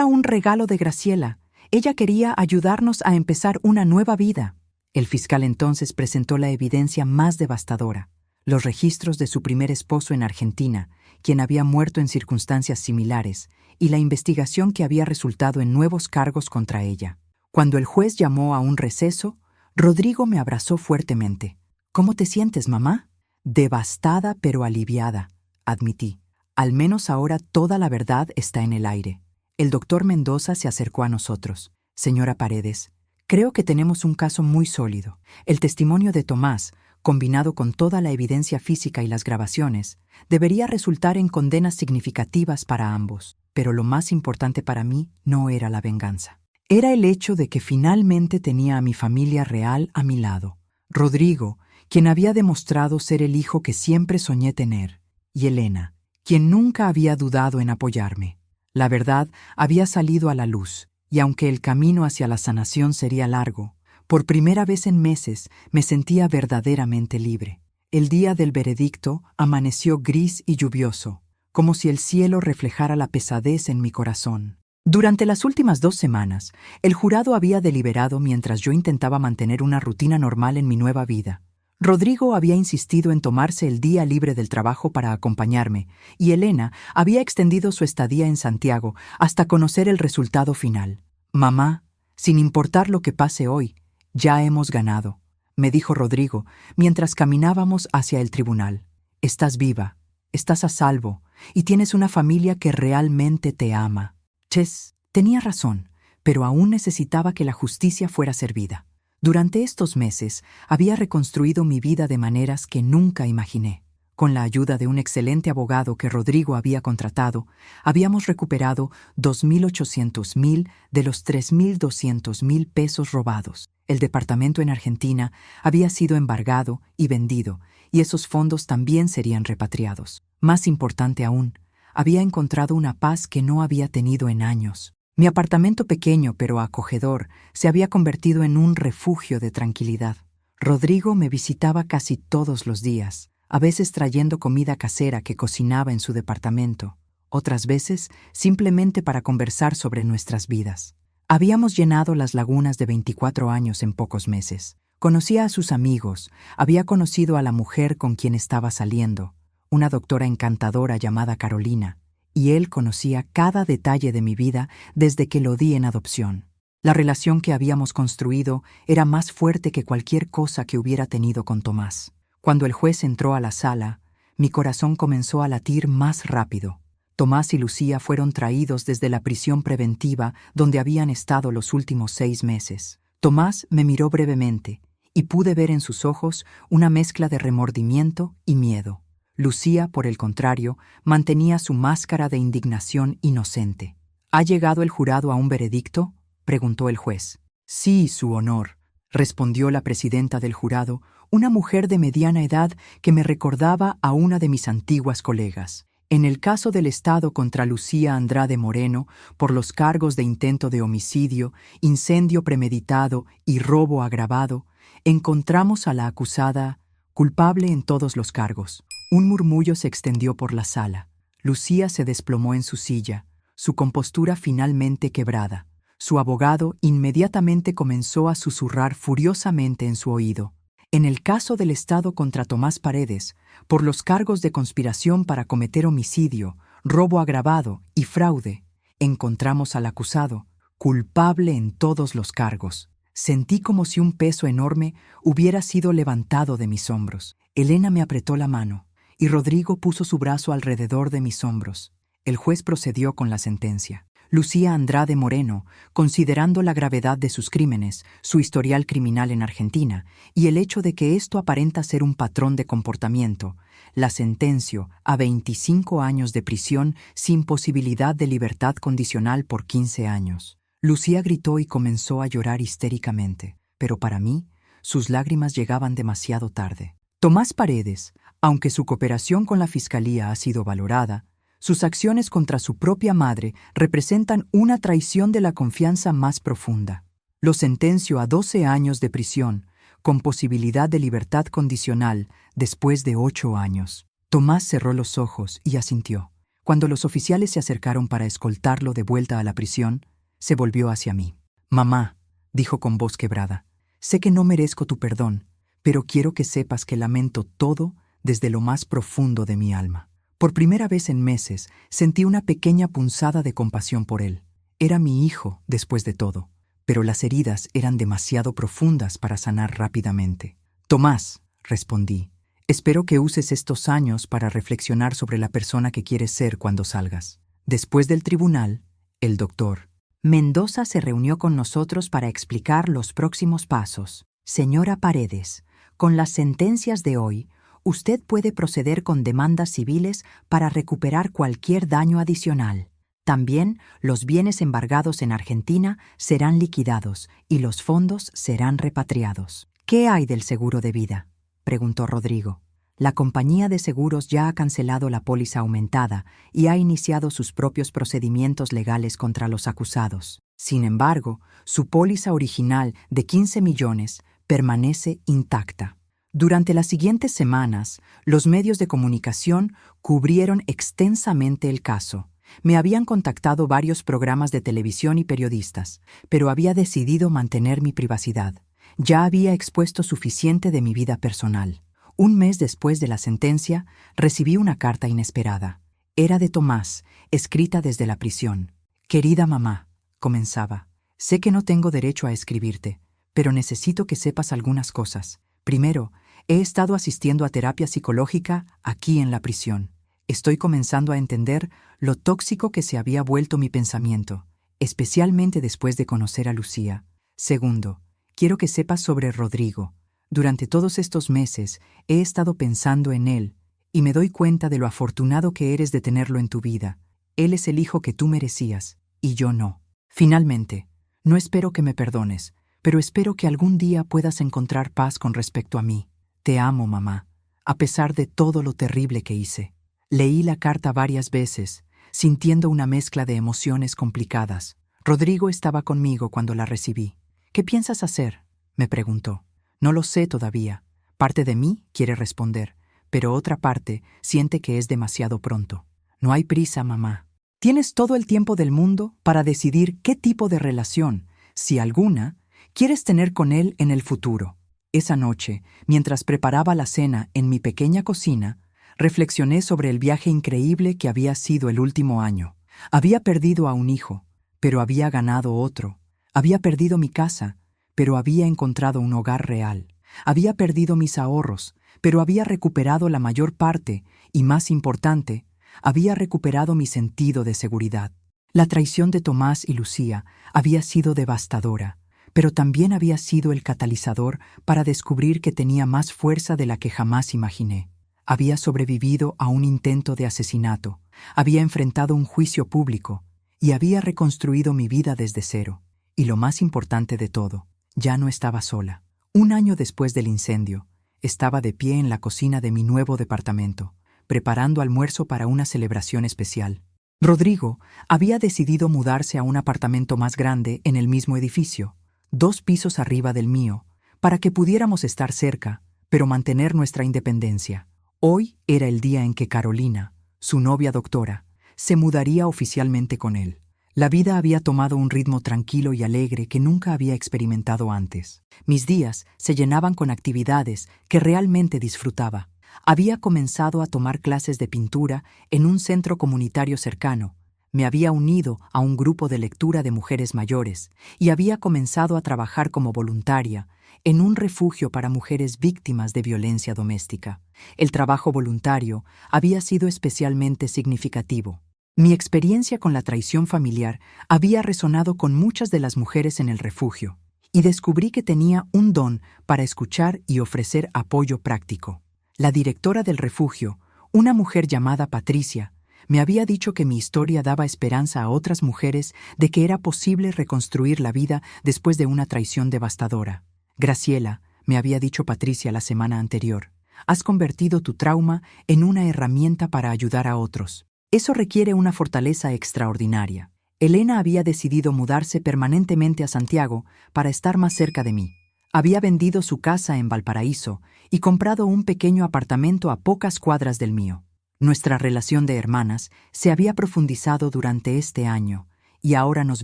un regalo de Graciela. Ella quería ayudarnos a empezar una nueva vida. El fiscal entonces presentó la evidencia más devastadora. Los registros de su primer esposo en Argentina, quien había muerto en circunstancias similares, y la investigación que había resultado en nuevos cargos contra ella. Cuando el juez llamó a un receso, Rodrigo me abrazó fuertemente. ¿Cómo te sientes, mamá? Devastada pero aliviada, admití. Al menos ahora toda la verdad está en el aire. El doctor Mendoza se acercó a nosotros. Señora Paredes, creo que tenemos un caso muy sólido. El testimonio de Tomás, combinado con toda la evidencia física y las grabaciones, debería resultar en condenas significativas para ambos. Pero lo más importante para mí no era la venganza. Era el hecho de que finalmente tenía a mi familia real a mi lado. Rodrigo, quien había demostrado ser el hijo que siempre soñé tener, y Elena, quien nunca había dudado en apoyarme. La verdad había salido a la luz, y aunque el camino hacia la sanación sería largo, por primera vez en meses me sentía verdaderamente libre. El día del veredicto amaneció gris y lluvioso, como si el cielo reflejara la pesadez en mi corazón. Durante las últimas 2 semanas, el jurado había deliberado mientras yo intentaba mantener una rutina normal en mi nueva vida. Rodrigo había insistido en tomarse el día libre del trabajo para acompañarme, y Elena había extendido su estadía en Santiago hasta conocer el resultado final. «Mamá, sin importar lo que pase hoy, ya hemos ganado», me dijo Rodrigo mientras caminábamos hacia el tribunal. «Estás viva, estás a salvo, y tienes una familia que realmente te ama». Ches tenía razón, pero aún necesitaba que la justicia fuera servida. Durante estos meses había reconstruido mi vida de maneras que nunca imaginé. Con la ayuda de un excelente abogado que Rodrigo había contratado, habíamos recuperado 2.800.000 de los 3.200.000 pesos robados. El departamento en Argentina había sido embargado y vendido, y esos fondos también serían repatriados. Más importante aún, había encontrado una paz que no había tenido en años. Mi apartamento pequeño pero acogedor se había convertido en un refugio de tranquilidad. Rodrigo me visitaba casi todos los días, a veces trayendo comida casera que cocinaba en su departamento, otras veces simplemente para conversar sobre nuestras vidas. Habíamos llenado las lagunas de 24 años en pocos meses. Conocía a sus amigos, había conocido a la mujer con quien estaba saliendo, una doctora encantadora llamada Carolina, y él conocía cada detalle de mi vida desde que lo di en adopción. La relación que habíamos construido era más fuerte que cualquier cosa que hubiera tenido con Tomás. Cuando el juez entró a la sala, mi corazón comenzó a latir más rápido. Tomás y Lucía fueron traídos desde la prisión preventiva donde habían estado los últimos 6 meses. Tomás me miró brevemente y pude ver en sus ojos una mezcla de remordimiento y miedo. Lucía, por el contrario, mantenía su máscara de indignación inocente. ¿Ha llegado el jurado a un veredicto?, preguntó el juez. Sí, su honor, respondió la presidenta del jurado, una mujer de mediana edad que me recordaba a una de mis antiguas colegas. En el caso del Estado contra Lucía Andrade Moreno, por los cargos de intento de homicidio, incendio premeditado y robo agravado, encontramos a la acusada culpable en todos los cargos. Un murmullo se extendió por la sala. Lucía se desplomó en su silla, su compostura finalmente quebrada. Su abogado inmediatamente comenzó a susurrar furiosamente en su oído. En el caso del Estado contra Tomás Paredes, por los cargos de conspiración para cometer homicidio, robo agravado y fraude, encontramos al acusado culpable en todos los cargos. Sentí como si un peso enorme hubiera sido levantado de mis hombros. Elena me apretó la mano y Rodrigo puso su brazo alrededor de mis hombros. El juez procedió con la sentencia. Lucía Andrade Moreno, considerando la gravedad de sus crímenes, su historial criminal en Argentina y el hecho de que esto aparenta ser un patrón de comportamiento, la sentenció a 25 años de prisión sin posibilidad de libertad condicional por 15 años. Lucía gritó y comenzó a llorar histéricamente, pero para mí, sus lágrimas llegaban demasiado tarde. Tomás Paredes, aunque su cooperación con la Fiscalía ha sido valorada, sus acciones contra su propia madre representan una traición de la confianza más profunda. Lo sentenció a 12 años de prisión, con posibilidad de libertad condicional después de 8 años. Tomás cerró los ojos y asintió. Cuando los oficiales se acercaron para escoltarlo de vuelta a la prisión, se volvió hacia mí. «Mamá», dijo con voz quebrada, «sé que no merezco tu perdón, pero quiero que sepas que lamento todo desde lo más profundo de mi alma». Por primera vez en meses sentí una pequeña punzada de compasión por él. Era mi hijo, después de todo, pero las heridas eran demasiado profundas para sanar rápidamente. «Tomás», respondí, «espero que uses estos años para reflexionar sobre la persona que quieres ser cuando salgas». Después del tribunal, el doctor Mendoza se reunió con nosotros para explicar los próximos pasos. «Señora Paredes, con las sentencias de hoy, usted puede proceder con demandas civiles para recuperar cualquier daño adicional. También los bienes embargados en Argentina serán liquidados y los fondos serán repatriados». «¿Qué hay del seguro de vida?», preguntó Rodrigo. «La compañía de seguros ya ha cancelado la póliza aumentada y ha iniciado sus propios procedimientos legales contra los acusados. Sin embargo, su póliza original de 15 millones permanece intacta». Durante las siguientes semanas, los medios de comunicación cubrieron extensamente el caso. Me habían contactado varios programas de televisión y periodistas, pero había decidido mantener mi privacidad. Ya había expuesto suficiente de mi vida personal. Un mes después de la sentencia, recibí una carta inesperada. Era de Tomás, escrita desde la prisión. «Querida mamá», comenzaba, «sé que no tengo derecho a escribirte, pero necesito que sepas algunas cosas. Primero, he estado asistiendo a terapia psicológica aquí en la prisión. Estoy comenzando a entender lo tóxico que se había vuelto mi pensamiento, especialmente después de conocer a Lucía. Segundo, quiero que sepas sobre Rodrigo. Durante todos estos meses he estado pensando en él y me doy cuenta de lo afortunado que eres de tenerlo en tu vida. Él es el hijo que tú merecías y yo no. Finalmente, no espero que me perdones, pero espero que algún día puedas encontrar paz con respecto a mí. Te amo, mamá, a pesar de todo lo terrible que hice». Leí la carta varias veces, sintiendo una mezcla de emociones complicadas. Rodrigo estaba conmigo cuando la recibí. «¿Qué piensas hacer?», me preguntó. «No lo sé todavía. Parte de mí quiere responder, pero otra parte siente que es demasiado pronto». «No hay prisa, mamá. Tienes todo el tiempo del mundo para decidir qué tipo de relación, si alguna, quieres tener con él en el futuro». Esa noche, mientras preparaba la cena en mi pequeña cocina, reflexioné sobre el viaje increíble que había sido el último año. Había perdido a un hijo, pero había ganado otro. Había perdido mi casa, pero había encontrado un hogar real. Había perdido mis ahorros, pero había recuperado la mayor parte y, más importante, había recuperado mi sentido de seguridad. La traición de Tomás y Lucía había sido devastadora, pero también había sido el catalizador para descubrir que tenía más fuerza de la que jamás imaginé. Había sobrevivido a un intento de asesinato, había enfrentado un juicio público y había reconstruido mi vida desde cero. Y lo más importante de todo, ya no estaba sola. Un año después del incendio, estaba de pie en la cocina de mi nuevo departamento, preparando almuerzo para una celebración especial. Rodrigo había decidido mudarse a un apartamento más grande en el mismo edificio, 2 pisos arriba del mío, para que pudiéramos estar cerca, pero mantener nuestra independencia. Hoy era el día en que Carolina, su novia doctora, se mudaría oficialmente con él. La vida había tomado un ritmo tranquilo y alegre que nunca había experimentado antes. Mis días se llenaban con actividades que realmente disfrutaba. Había comenzado a tomar clases de pintura en un centro comunitario cercano. Me había unido a un grupo de lectura de mujeres mayores y había comenzado a trabajar como voluntaria en un refugio para mujeres víctimas de violencia doméstica. El trabajo voluntario había sido especialmente significativo. Mi experiencia con la traición familiar había resonado con muchas de las mujeres en el refugio, y descubrí que tenía un don para escuchar y ofrecer apoyo práctico. La directora del refugio, una mujer llamada Patricia, me había dicho que mi historia daba esperanza a otras mujeres de que era posible reconstruir la vida después de una traición devastadora. «Graciela», me había dicho Patricia la semana anterior, «has convertido tu trauma en una herramienta para ayudar a otros. Eso requiere una fortaleza extraordinaria». Elena había decidido mudarse permanentemente a Santiago para estar más cerca de mí. Había vendido su casa en Valparaíso y comprado un pequeño apartamento a pocas cuadras del mío. Nuestra relación de hermanas se había profundizado durante este año y ahora nos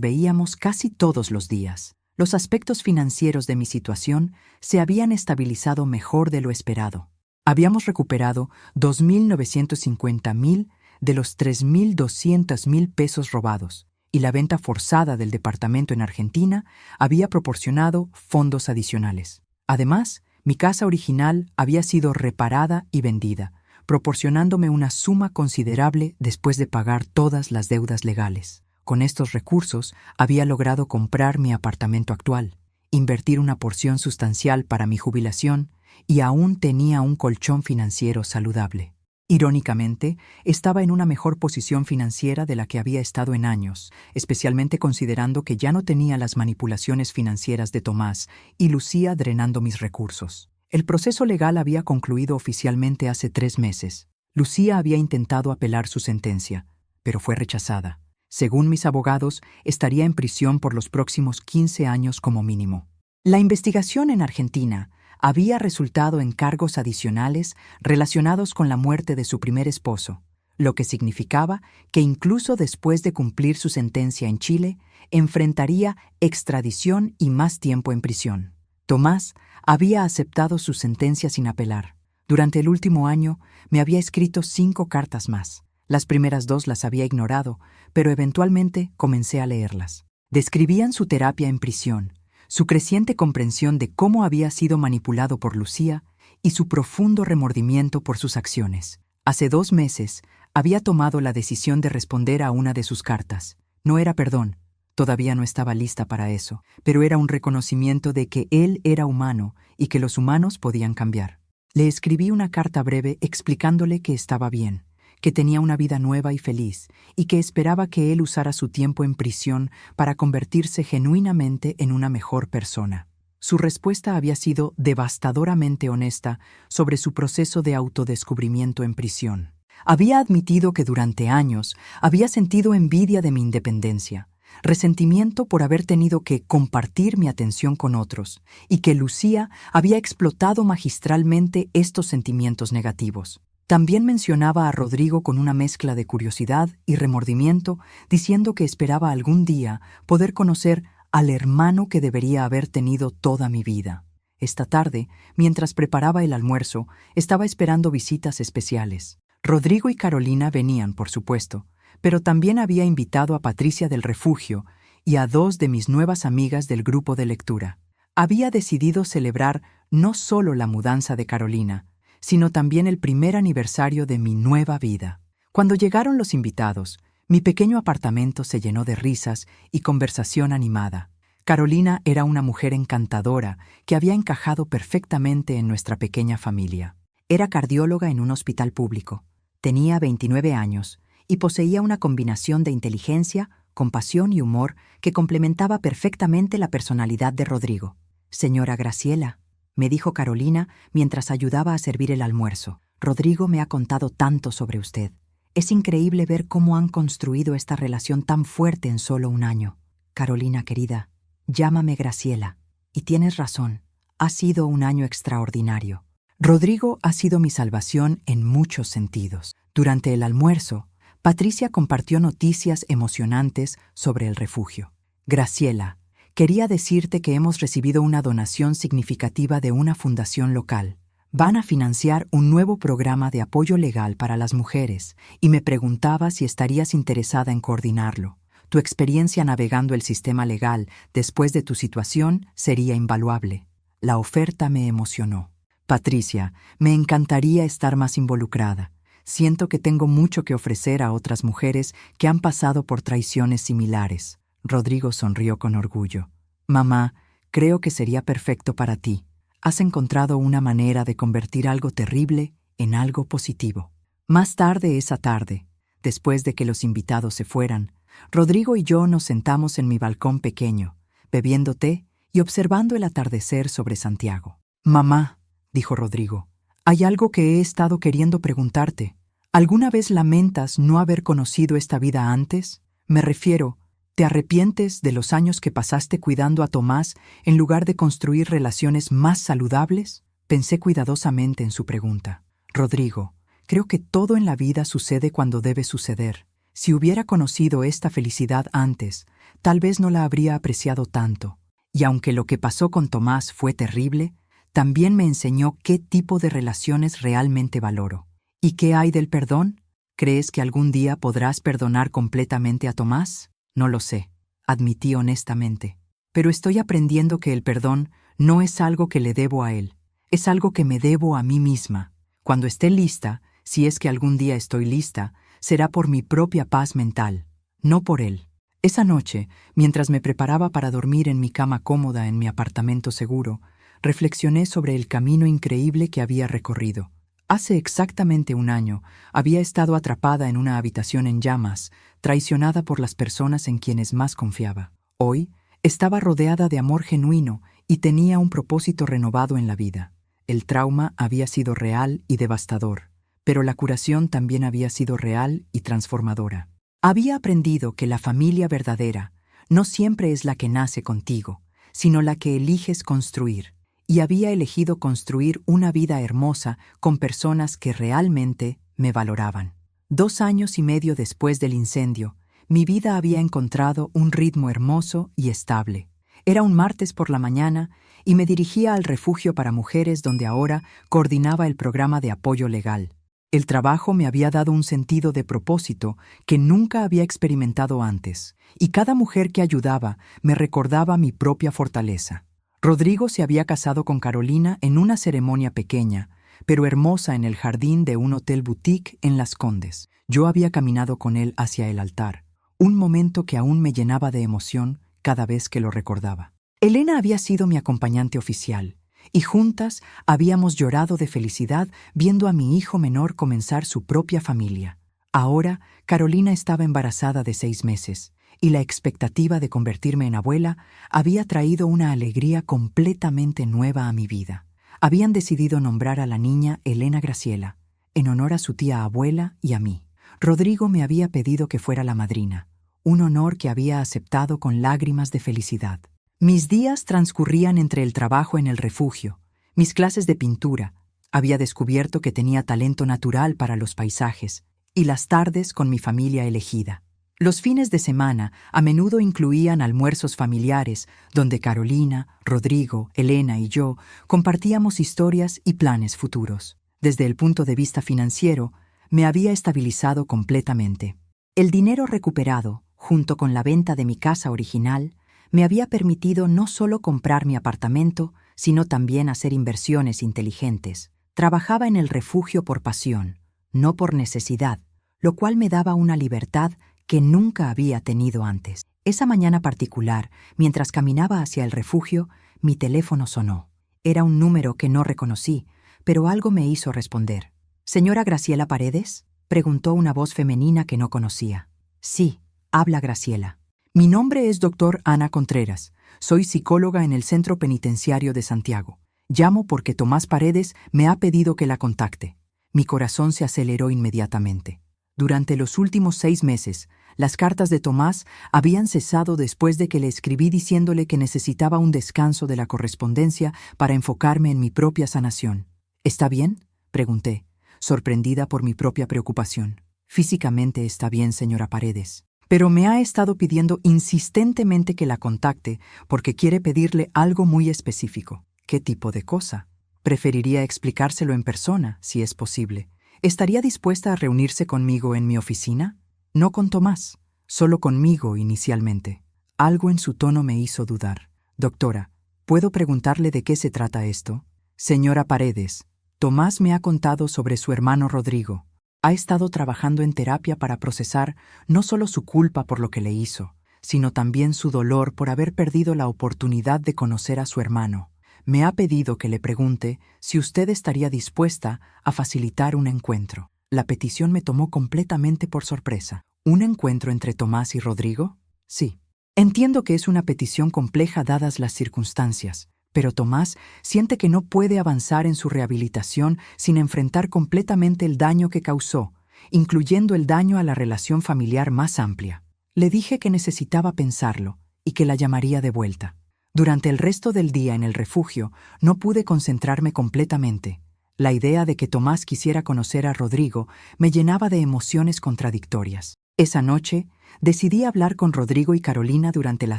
veíamos casi todos los días. Los aspectos financieros de mi situación se habían estabilizado mejor de lo esperado. Habíamos recuperado 2.950.000 de los 3.200.000 pesos robados, y la venta forzada del departamento en Argentina había proporcionado fondos adicionales. Además, mi casa original había sido reparada y vendida, proporcionándome una suma considerable después de pagar todas las deudas legales. Con estos recursos había logrado comprar mi apartamento actual, invertir una porción sustancial para mi jubilación y aún tenía un colchón financiero saludable. Irónicamente, estaba en una mejor posición financiera de la que había estado en años, especialmente considerando que ya no tenía las manipulaciones financieras de Tomás y Lucía drenando mis recursos. El proceso legal había concluido oficialmente hace 3 meses. Lucía había intentado apelar su sentencia, pero fue rechazada. Según mis abogados, estaría en prisión por los próximos 15 años como mínimo. La investigación en Argentina había resultado en cargos adicionales relacionados con la muerte de su primer esposo, lo que significaba que incluso después de cumplir su sentencia en Chile, enfrentaría extradición y más tiempo en prisión. Tomás había aceptado su sentencia sin apelar. Durante el último año me había escrito 5 cartas más. Las primeras 2 las había ignorado, pero eventualmente comencé a leerlas. Describían su terapia en prisión, su creciente comprensión de cómo había sido manipulado por Lucía y su profundo remordimiento por sus acciones. Hace 2 meses había tomado la decisión de responder a una de sus cartas. No era perdón, todavía no estaba lista para eso, pero era un reconocimiento de que él era humano y que los humanos podían cambiar. Le escribí una carta breve explicándole que estaba bien, que tenía una vida nueva y feliz, y que esperaba que él usara su tiempo en prisión para convertirse genuinamente en una mejor persona. Su respuesta había sido devastadoramente honesta sobre su proceso de autodescubrimiento en prisión. Había admitido que durante años había sentido envidia de mi independencia, resentimiento por haber tenido que compartir mi atención con otros, y que Lucía había explotado magistralmente estos sentimientos negativos. También mencionaba a Rodrigo con una mezcla de curiosidad y remordimiento, diciendo que esperaba algún día poder conocer al hermano que debería haber tenido toda mi vida. Esta tarde, mientras preparaba el almuerzo, estaba esperando visitas especiales. Rodrigo y Carolina venían, por supuesto, pero también había invitado a Patricia del Refugio y a 2 de mis nuevas amigas del grupo de lectura. Había decidido celebrar no solo la mudanza de Carolina, sino también el primer aniversario de mi nueva vida. Cuando llegaron los invitados, mi pequeño apartamento se llenó de risas y conversación animada. Carolina era una mujer encantadora que había encajado perfectamente en nuestra pequeña familia. Era cardióloga en un hospital público. Tenía 29 años y poseía una combinación de inteligencia, compasión y humor que complementaba perfectamente la personalidad de Rodrigo. «Señora Graciela», me dijo Carolina mientras ayudaba a servir el almuerzo, «Rodrigo me ha contado tanto sobre usted. Es increíble ver cómo han construido esta relación tan fuerte en solo un año. Carolina, querida, llámame Graciela. Y tienes razón, ha sido un año extraordinario. Rodrigo ha sido mi salvación en muchos sentidos». Durante el almuerzo, Patricia compartió noticias emocionantes sobre el refugio. «Graciela, quería decirte que hemos recibido una donación significativa de una fundación local. Van a financiar un nuevo programa de apoyo legal para las mujeres y me preguntaba si estarías interesada en coordinarlo. Tu experiencia navegando el sistema legal después de tu situación sería invaluable». La oferta me emocionó. «Patricia, me encantaría estar más involucrada. Siento que tengo mucho que ofrecer a otras mujeres que han pasado por traiciones similares». Rodrigo sonrió con orgullo. «Mamá, creo que sería perfecto para ti. Has encontrado una manera de convertir algo terrible en algo positivo». Más tarde esa tarde, después de que los invitados se fueran, Rodrigo y yo nos sentamos en mi balcón pequeño, bebiendo té y observando el atardecer sobre Santiago. «Mamá», dijo Rodrigo, «hay algo que he estado queriendo preguntarte. ¿Alguna vez lamentas no haber conocido esta vida antes? Me refiero, ¿te arrepientes de los años que pasaste cuidando a Tomás en lugar de construir relaciones más saludables?» Pensé cuidadosamente en su pregunta. «Rodrigo, creo que todo en la vida sucede cuando debe suceder. Si hubiera conocido esta felicidad antes, tal vez no la habría apreciado tanto. Y aunque lo que pasó con Tomás fue terrible, también me enseñó qué tipo de relaciones realmente valoro. ¿Y qué hay del perdón? ¿Crees que algún día podrás perdonar completamente a Tomás? No lo sé», admití honestamente. «Pero estoy aprendiendo que el perdón no es algo que le debo a él, es algo que me debo a mí misma. Cuando esté lista, si es que algún día estoy lista, será por mi propia paz mental, no por él». Esa noche, mientras me preparaba para dormir en mi cama cómoda en mi apartamento seguro, reflexioné sobre el camino increíble que había recorrido. Hace exactamente un año había estado atrapada en una habitación en llamas, traicionada por las personas en quienes más confiaba. Hoy estaba rodeada de amor genuino y tenía un propósito renovado en la vida. El trauma había sido real y devastador, pero la curación también había sido real y transformadora. Había aprendido que la familia verdadera no siempre es la que nace contigo, sino la que eliges construir. Y había elegido construir una vida hermosa con personas que realmente me valoraban. 2 años y medio después del incendio, mi vida había encontrado un ritmo hermoso y estable. Era un martes por la mañana y me dirigía al refugio para mujeres donde ahora coordinaba el programa de apoyo legal. El trabajo me había dado un sentido de propósito que nunca había experimentado antes, y cada mujer que ayudaba me recordaba mi propia fortaleza. Rodrigo se había casado con Carolina en una ceremonia pequeña, pero hermosa en el jardín de un hotel boutique en Las Condes. Yo había caminado con él hacia el altar, un momento que aún me llenaba de emoción cada vez que lo recordaba. Elena había sido mi acompañante oficial, y juntas habíamos llorado de felicidad viendo a mi hijo menor comenzar su propia familia. Ahora, Carolina estaba embarazada de 6 meses, y la expectativa de convertirme en abuela había traído una alegría completamente nueva a mi vida. Habían decidido nombrar a la niña Elena Graciela, en honor a su tía abuela y a mí. Rodrigo me había pedido que fuera la madrina, un honor que había aceptado con lágrimas de felicidad. Mis días transcurrían entre el trabajo en el refugio, mis clases de pintura, había descubierto que tenía talento natural para los paisajes, y las tardes con mi familia elegida. Los fines de semana a menudo incluían almuerzos familiares, donde Carolina, Rodrigo, Elena y yo compartíamos historias y planes futuros. Desde el punto de vista financiero, me había estabilizado completamente. El dinero recuperado, junto con la venta de mi casa original, me había permitido no solo comprar mi apartamento, sino también hacer inversiones inteligentes. Trabajaba en el refugio por pasión, no por necesidad, lo cual me daba una libertad que nunca había tenido antes. Esa mañana particular, mientras caminaba hacia el refugio, mi teléfono sonó. Era un número que no reconocí, pero algo me hizo responder. «¿Señora Graciela Paredes?», preguntó una voz femenina que no conocía. «Sí, habla Graciela. Mi nombre es Dr. Ana Contreras. Soy psicóloga en el Centro Penitenciario de Santiago. Llamo porque Tomás Paredes me ha pedido que la contacte». Mi corazón se aceleró inmediatamente. Durante los últimos 6 meses, las cartas de Tomás habían cesado después de que le escribí diciéndole que necesitaba un descanso de la correspondencia para enfocarme en mi propia sanación. «¿Está bien?», pregunté, sorprendida por mi propia preocupación. «Físicamente está bien, señora Paredes, pero me ha estado pidiendo insistentemente que la contacte porque quiere pedirle algo muy específico». «¿Qué tipo de cosa?». «Preferiría explicárselo en persona, si es posible. ¿Estaría dispuesta a reunirse conmigo en mi oficina?». «No con Tomás, solo conmigo inicialmente». Algo en su tono me hizo dudar. «Doctora, ¿puedo preguntarle de qué se trata esto?». «Señora Paredes, Tomás me ha contado sobre su hermano Rodrigo. Ha estado trabajando en terapia para procesar no solo su culpa por lo que le hizo, sino también su dolor por haber perdido la oportunidad de conocer a su hermano. Me ha pedido que le pregunte si usted estaría dispuesta a facilitar un encuentro». La petición me tomó completamente por sorpresa. ¿Un encuentro entre Tomás y Rodrigo? Sí. Entiendo que es una petición compleja dadas las circunstancias, pero Tomás siente que no puede avanzar en su rehabilitación sin enfrentar completamente el daño que causó, incluyendo el daño a la relación familiar más amplia. Le dije que necesitaba pensarlo y que la llamaría de vuelta. Durante el resto del día en el refugio no pude concentrarme completamente. La idea de que Tomás quisiera conocer a Rodrigo me llenaba de emociones contradictorias. Esa noche, decidí hablar con Rodrigo y Carolina durante la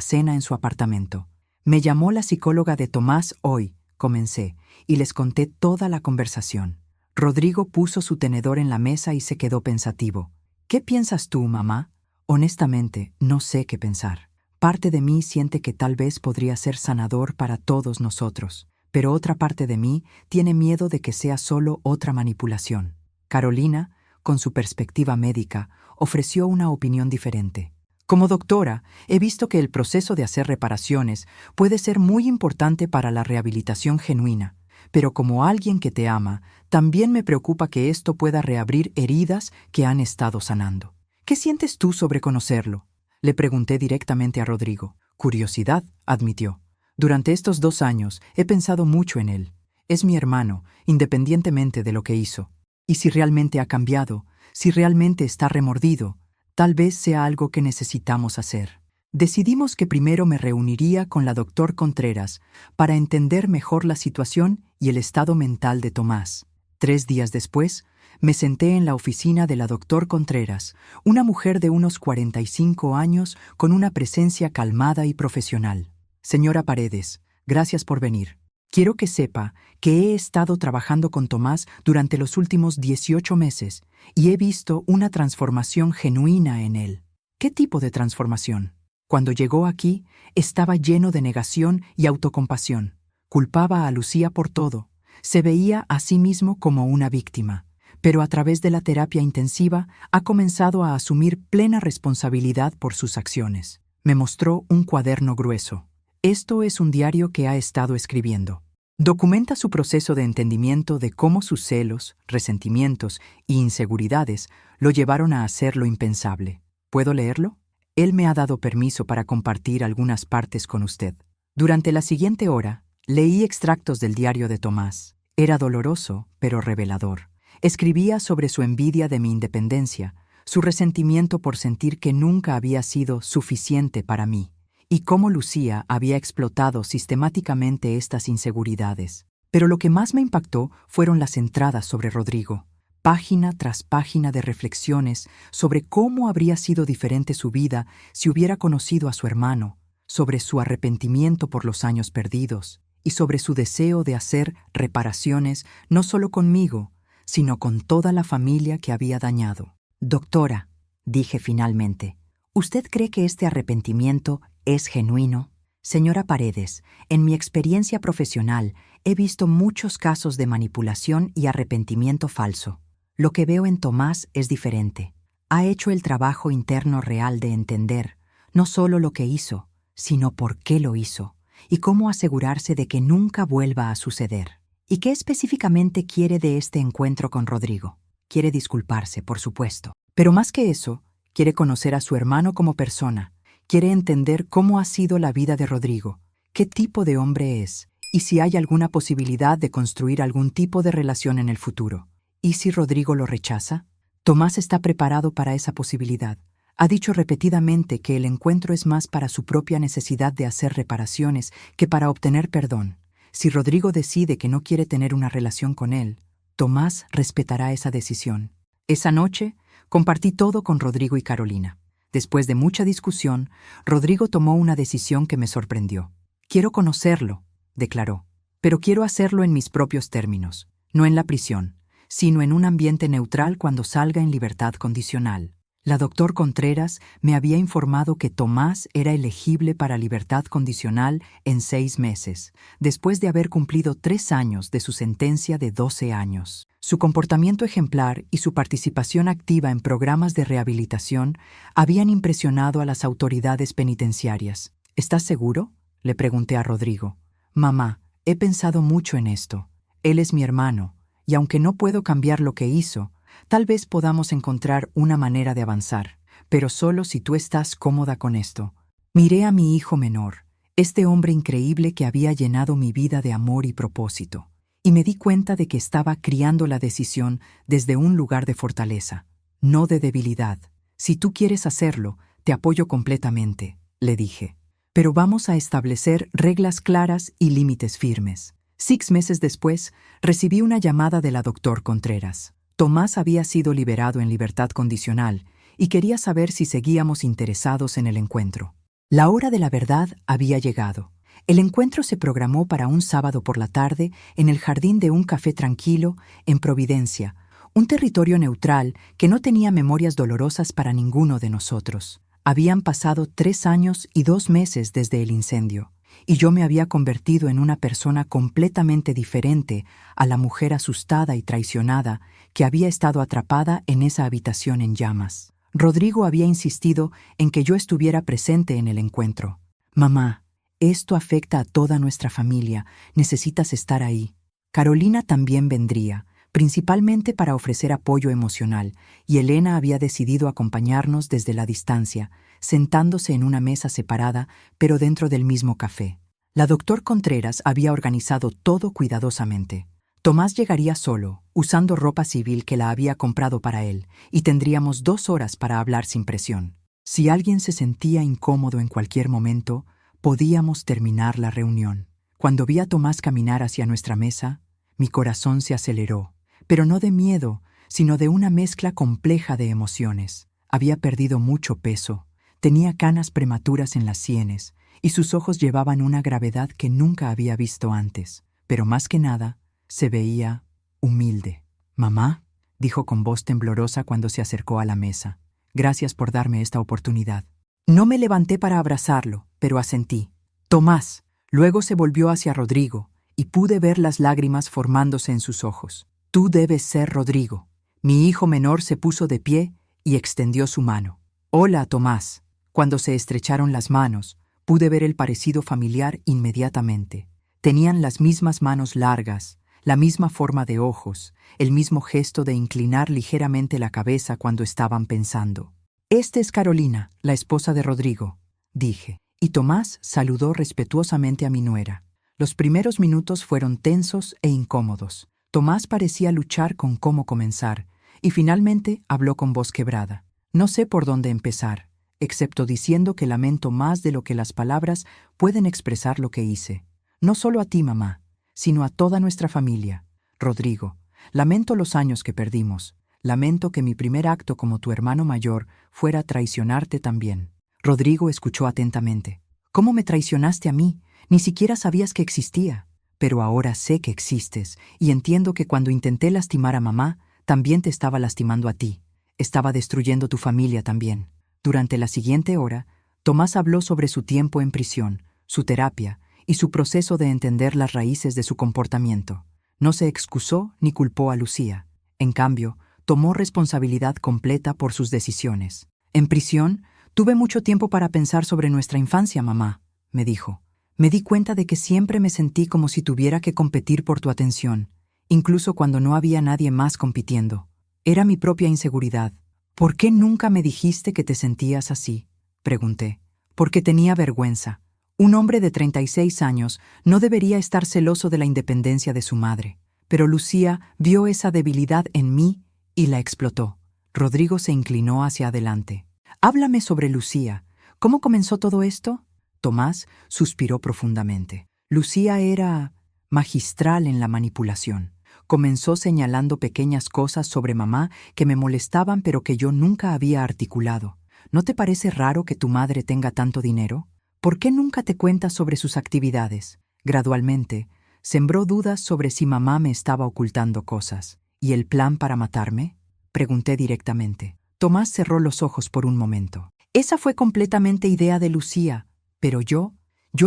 cena en su apartamento. «Me llamó la psicóloga de Tomás hoy», comencé, y les conté toda la conversación. Rodrigo puso su tenedor en la mesa y se quedó pensativo. «¿Qué piensas tú, mamá?». «Honestamente, no sé qué pensar. Parte de mí siente que tal vez podría ser sanador para todos nosotros, pero otra parte de mí tiene miedo de que sea solo otra manipulación». Carolina, con su perspectiva médica, ofreció una opinión diferente. «Como doctora, he visto que el proceso de hacer reparaciones puede ser muy importante para la rehabilitación genuina, pero como alguien que te ama, también me preocupa que esto pueda reabrir heridas que han estado sanando. ¿Qué sientes tú sobre conocerlo?». Le pregunté directamente a Rodrigo. «Curiosidad», admitió. «Durante estos 2 años he pensado mucho en él. Es mi hermano, independientemente de lo que hizo. Y si realmente ha cambiado, si realmente está remordido, tal vez sea algo que necesitamos hacer». Decidimos que primero me reuniría con la doctor Contreras para entender mejor la situación y el estado mental de Tomás. 3 días después, me senté en la oficina de la doctor Contreras, una mujer de unos 45 años con una presencia calmada y profesional. Señora Paredes, gracias por venir. Quiero que sepa que he estado trabajando con Tomás durante los últimos 18 meses y he visto una transformación genuina en él. ¿Qué tipo de transformación? Cuando llegó aquí, estaba lleno de negación y autocompasión. Culpaba a Lucía por todo. Se veía a sí mismo como una víctima. Pero a través de la terapia intensiva ha comenzado a asumir plena responsabilidad por sus acciones. Me mostró un cuaderno grueso. Esto es un diario que ha estado escribiendo. Documenta su proceso de entendimiento de cómo sus celos, resentimientos e inseguridades lo llevaron a hacer lo impensable. ¿Puedo leerlo? Él me ha dado permiso para compartir algunas partes con usted. Durante la siguiente hora, leí extractos del diario de Tomás. Era doloroso, pero revelador. Escribía sobre su envidia de mi independencia, su resentimiento por sentir que nunca había sido suficiente para mí, y cómo Lucía había explotado sistemáticamente estas inseguridades. Pero lo que más me impactó fueron las entradas sobre Rodrigo. Página tras página de reflexiones sobre cómo habría sido diferente su vida si hubiera conocido a su hermano, sobre su arrepentimiento por los años perdidos y sobre su deseo de hacer reparaciones no solo conmigo, sino con toda la familia que había dañado. Doctora, dije finalmente, ¿usted cree que este arrepentimiento es genuino? Señora Paredes, en mi experiencia profesional he visto muchos casos de manipulación y arrepentimiento falso. Lo que veo en Tomás es diferente. Ha hecho el trabajo interno real de entender no solo lo que hizo, sino por qué lo hizo, y cómo asegurarse de que nunca vuelva a suceder. ¿Y qué específicamente quiere de este encuentro con Rodrigo? Quiere disculparse, por supuesto. Pero más que eso, quiere conocer a su hermano como persona. Quiere entender cómo ha sido la vida de Rodrigo, qué tipo de hombre es, y si hay alguna posibilidad de construir algún tipo de relación en el futuro. ¿Y si Rodrigo lo rechaza? Tomás está preparado para esa posibilidad. Ha dicho repetidamente que el encuentro es más para su propia necesidad de hacer reparaciones que para obtener perdón. Si Rodrigo decide que no quiere tener una relación con él, Tomás respetará esa decisión. Esa noche, compartí todo con Rodrigo y Carolina. Después de mucha discusión, Rodrigo tomó una decisión que me sorprendió. «Quiero conocerlo», declaró, «pero quiero hacerlo en mis propios términos, no en la prisión, sino en un ambiente neutral cuando salga en libertad condicional». La doctor Contreras me había informado que Tomás era elegible para libertad condicional en 6 meses, después de haber cumplido 3 años de su sentencia de 12 años. Su comportamiento ejemplar y su participación activa en programas de rehabilitación habían impresionado a las autoridades penitenciarias. ¿Estás seguro?, le pregunté a Rodrigo. «Mamá, he pensado mucho en esto. Él es mi hermano, y aunque no puedo cambiar lo que hizo, tal vez podamos encontrar una manera de avanzar, pero solo si tú estás cómoda con esto». Miré a mi hijo menor, este hombre increíble que había llenado mi vida de amor y propósito, y me di cuenta de que estaba criando la decisión desde un lugar de fortaleza, no de debilidad. «Si tú quieres hacerlo, te apoyo completamente», le dije. «Pero vamos a establecer reglas claras y límites firmes». 6 meses después, recibí una llamada de la doctor Contreras. Tomás había sido liberado en libertad condicional y quería saber si seguíamos interesados en el encuentro. La hora de la verdad había llegado. El encuentro se programó para un sábado por la tarde en el jardín de un café tranquilo en Providencia, un territorio neutral que no tenía memorias dolorosas para ninguno de nosotros. Habían pasado 3 años y 2 meses desde el incendio, y yo me había convertido en una persona completamente diferente a la mujer asustada y traicionada que había estado atrapada en esa habitación en llamas. Rodrigo había insistido en que yo estuviera presente en el encuentro. «Mamá, esto afecta a toda nuestra familia, necesitas estar ahí». Carolina también vendría, principalmente para ofrecer apoyo emocional, y Elena había decidido acompañarnos desde la distancia, sentándose en una mesa separada, pero dentro del mismo café. La doctor Contreras había organizado todo cuidadosamente. Tomás llegaría solo, usando ropa civil que la había comprado para él, y tendríamos 2 horas para hablar sin presión. Si alguien se sentía incómodo en cualquier momento, podíamos terminar la reunión. Cuando vi a Tomás caminar hacia nuestra mesa, mi corazón se aceleró, pero no de miedo, sino de una mezcla compleja de emociones. Había perdido mucho peso, tenía canas prematuras en las sienes y sus ojos llevaban una gravedad que nunca había visto antes, pero más que nada, se veía humilde. «Mamá», dijo con voz temblorosa cuando se acercó a la mesa, «gracias por darme esta oportunidad». No me levanté para abrazarlo, pero asentí. «Tomás». Luego se volvió hacia Rodrigo, y pude ver las lágrimas formándose en sus ojos. «Tú debes ser Rodrigo». Mi hijo menor se puso de pie y extendió su mano. «Hola, Tomás». Cuando se estrecharon las manos, pude ver el parecido familiar inmediatamente. Tenían las mismas manos largas, la misma forma de ojos, el mismo gesto de inclinar ligeramente la cabeza cuando estaban pensando. «Esta es Carolina, la esposa de Rodrigo», dije, y Tomás saludó respetuosamente a mi nuera. Los primeros minutos fueron tensos e incómodos. Tomás parecía luchar con cómo comenzar, y finalmente habló con voz quebrada. «No sé por dónde empezar, excepto diciendo que lamento más de lo que las palabras pueden expresar lo que hice. No solo a ti, mamá, sino a toda nuestra familia. Rodrigo, lamento los años que perdimos. Lamento que mi primer acto como tu hermano mayor fuera traicionarte también». Rodrigo escuchó atentamente. «¿Cómo me traicionaste a mí? Ni siquiera sabías que existía. Pero ahora sé que existes, y entiendo que cuando intenté lastimar a mamá, también te estaba lastimando a ti. Estaba destruyendo tu familia también». Durante la siguiente hora, Tomás habló sobre su tiempo en prisión, su terapia y su proceso de entender las raíces de su comportamiento. No se excusó ni culpó a Lucía. En cambio, tomó responsabilidad completa por sus decisiones. «En prisión, tuve mucho tiempo para pensar sobre nuestra infancia, mamá», me dijo. «Me di cuenta de que siempre me sentí como si tuviera que competir por tu atención, incluso cuando no había nadie más compitiendo. Era mi propia inseguridad». «¿Por qué nunca me dijiste que te sentías así?», pregunté. «Porque tenía vergüenza. Un hombre de 36 años no debería estar celoso de la independencia de su madre. Pero Lucía vio esa debilidad en mí y la explotó». Rodrigo se inclinó hacia adelante. «Háblame sobre Lucía. ¿Cómo comenzó todo esto?». Tomás suspiró profundamente. «Lucía era magistral en la manipulación. Comenzó señalando pequeñas cosas sobre mamá que me molestaban pero que yo nunca había articulado. ¿No te parece raro que tu madre tenga tanto dinero? ¿Por qué nunca te cuentas sobre sus actividades?». Gradualmente, sembró dudas sobre si mamá me estaba ocultando cosas. «¿Y el plan para matarme?», pregunté directamente. Tomás cerró los ojos por un momento. «Esa fue completamente idea de Lucía, pero yo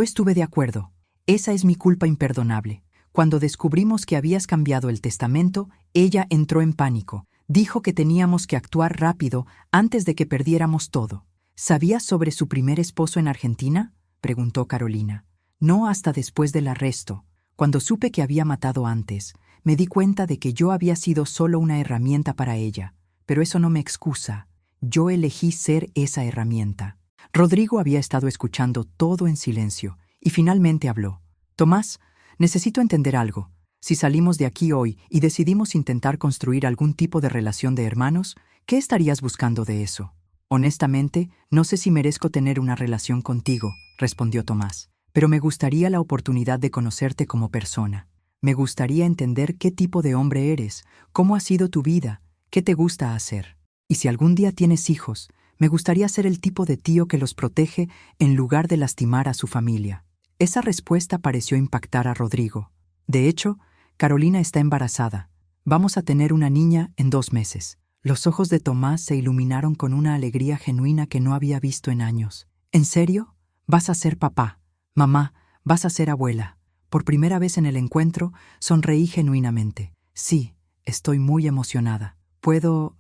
estuve de acuerdo. Esa es mi culpa imperdonable. Cuando descubrimos que habías cambiado el testamento, ella entró en pánico. Dijo que teníamos que actuar rápido antes de que perdiéramos todo». «¿Sabías sobre su primer esposo en Argentina?», preguntó Carolina. «No hasta después del arresto. Cuando supe que había matado antes, me di cuenta de que yo había sido solo una herramienta para ella. Pero eso no me excusa. Yo elegí ser esa herramienta». Rodrigo había estado escuchando todo en silencio, y finalmente habló. «Tomás, necesito entender algo. Si salimos de aquí hoy y decidimos intentar construir algún tipo de relación de hermanos, ¿qué estarías buscando de eso?». «Honestamente, no sé si merezco tener una relación contigo», respondió Tomás. «Pero me gustaría la oportunidad de conocerte como persona. Me gustaría entender qué tipo de hombre eres, cómo ha sido tu vida, qué te gusta hacer. Y si algún día tienes hijos, me gustaría ser el tipo de tío que los protege en lugar de lastimar a su familia». Esa respuesta pareció impactar a Rodrigo. «De hecho, Carolina está embarazada. Vamos a tener una niña en 2 meses». Los ojos de Tomás se iluminaron con una alegría genuina que no había visto en años. «¿En serio? Vas a ser papá. Mamá, vas a ser abuela». Por primera vez en el encuentro, sonreí genuinamente. «Sí, estoy muy emocionada. ¿Puedo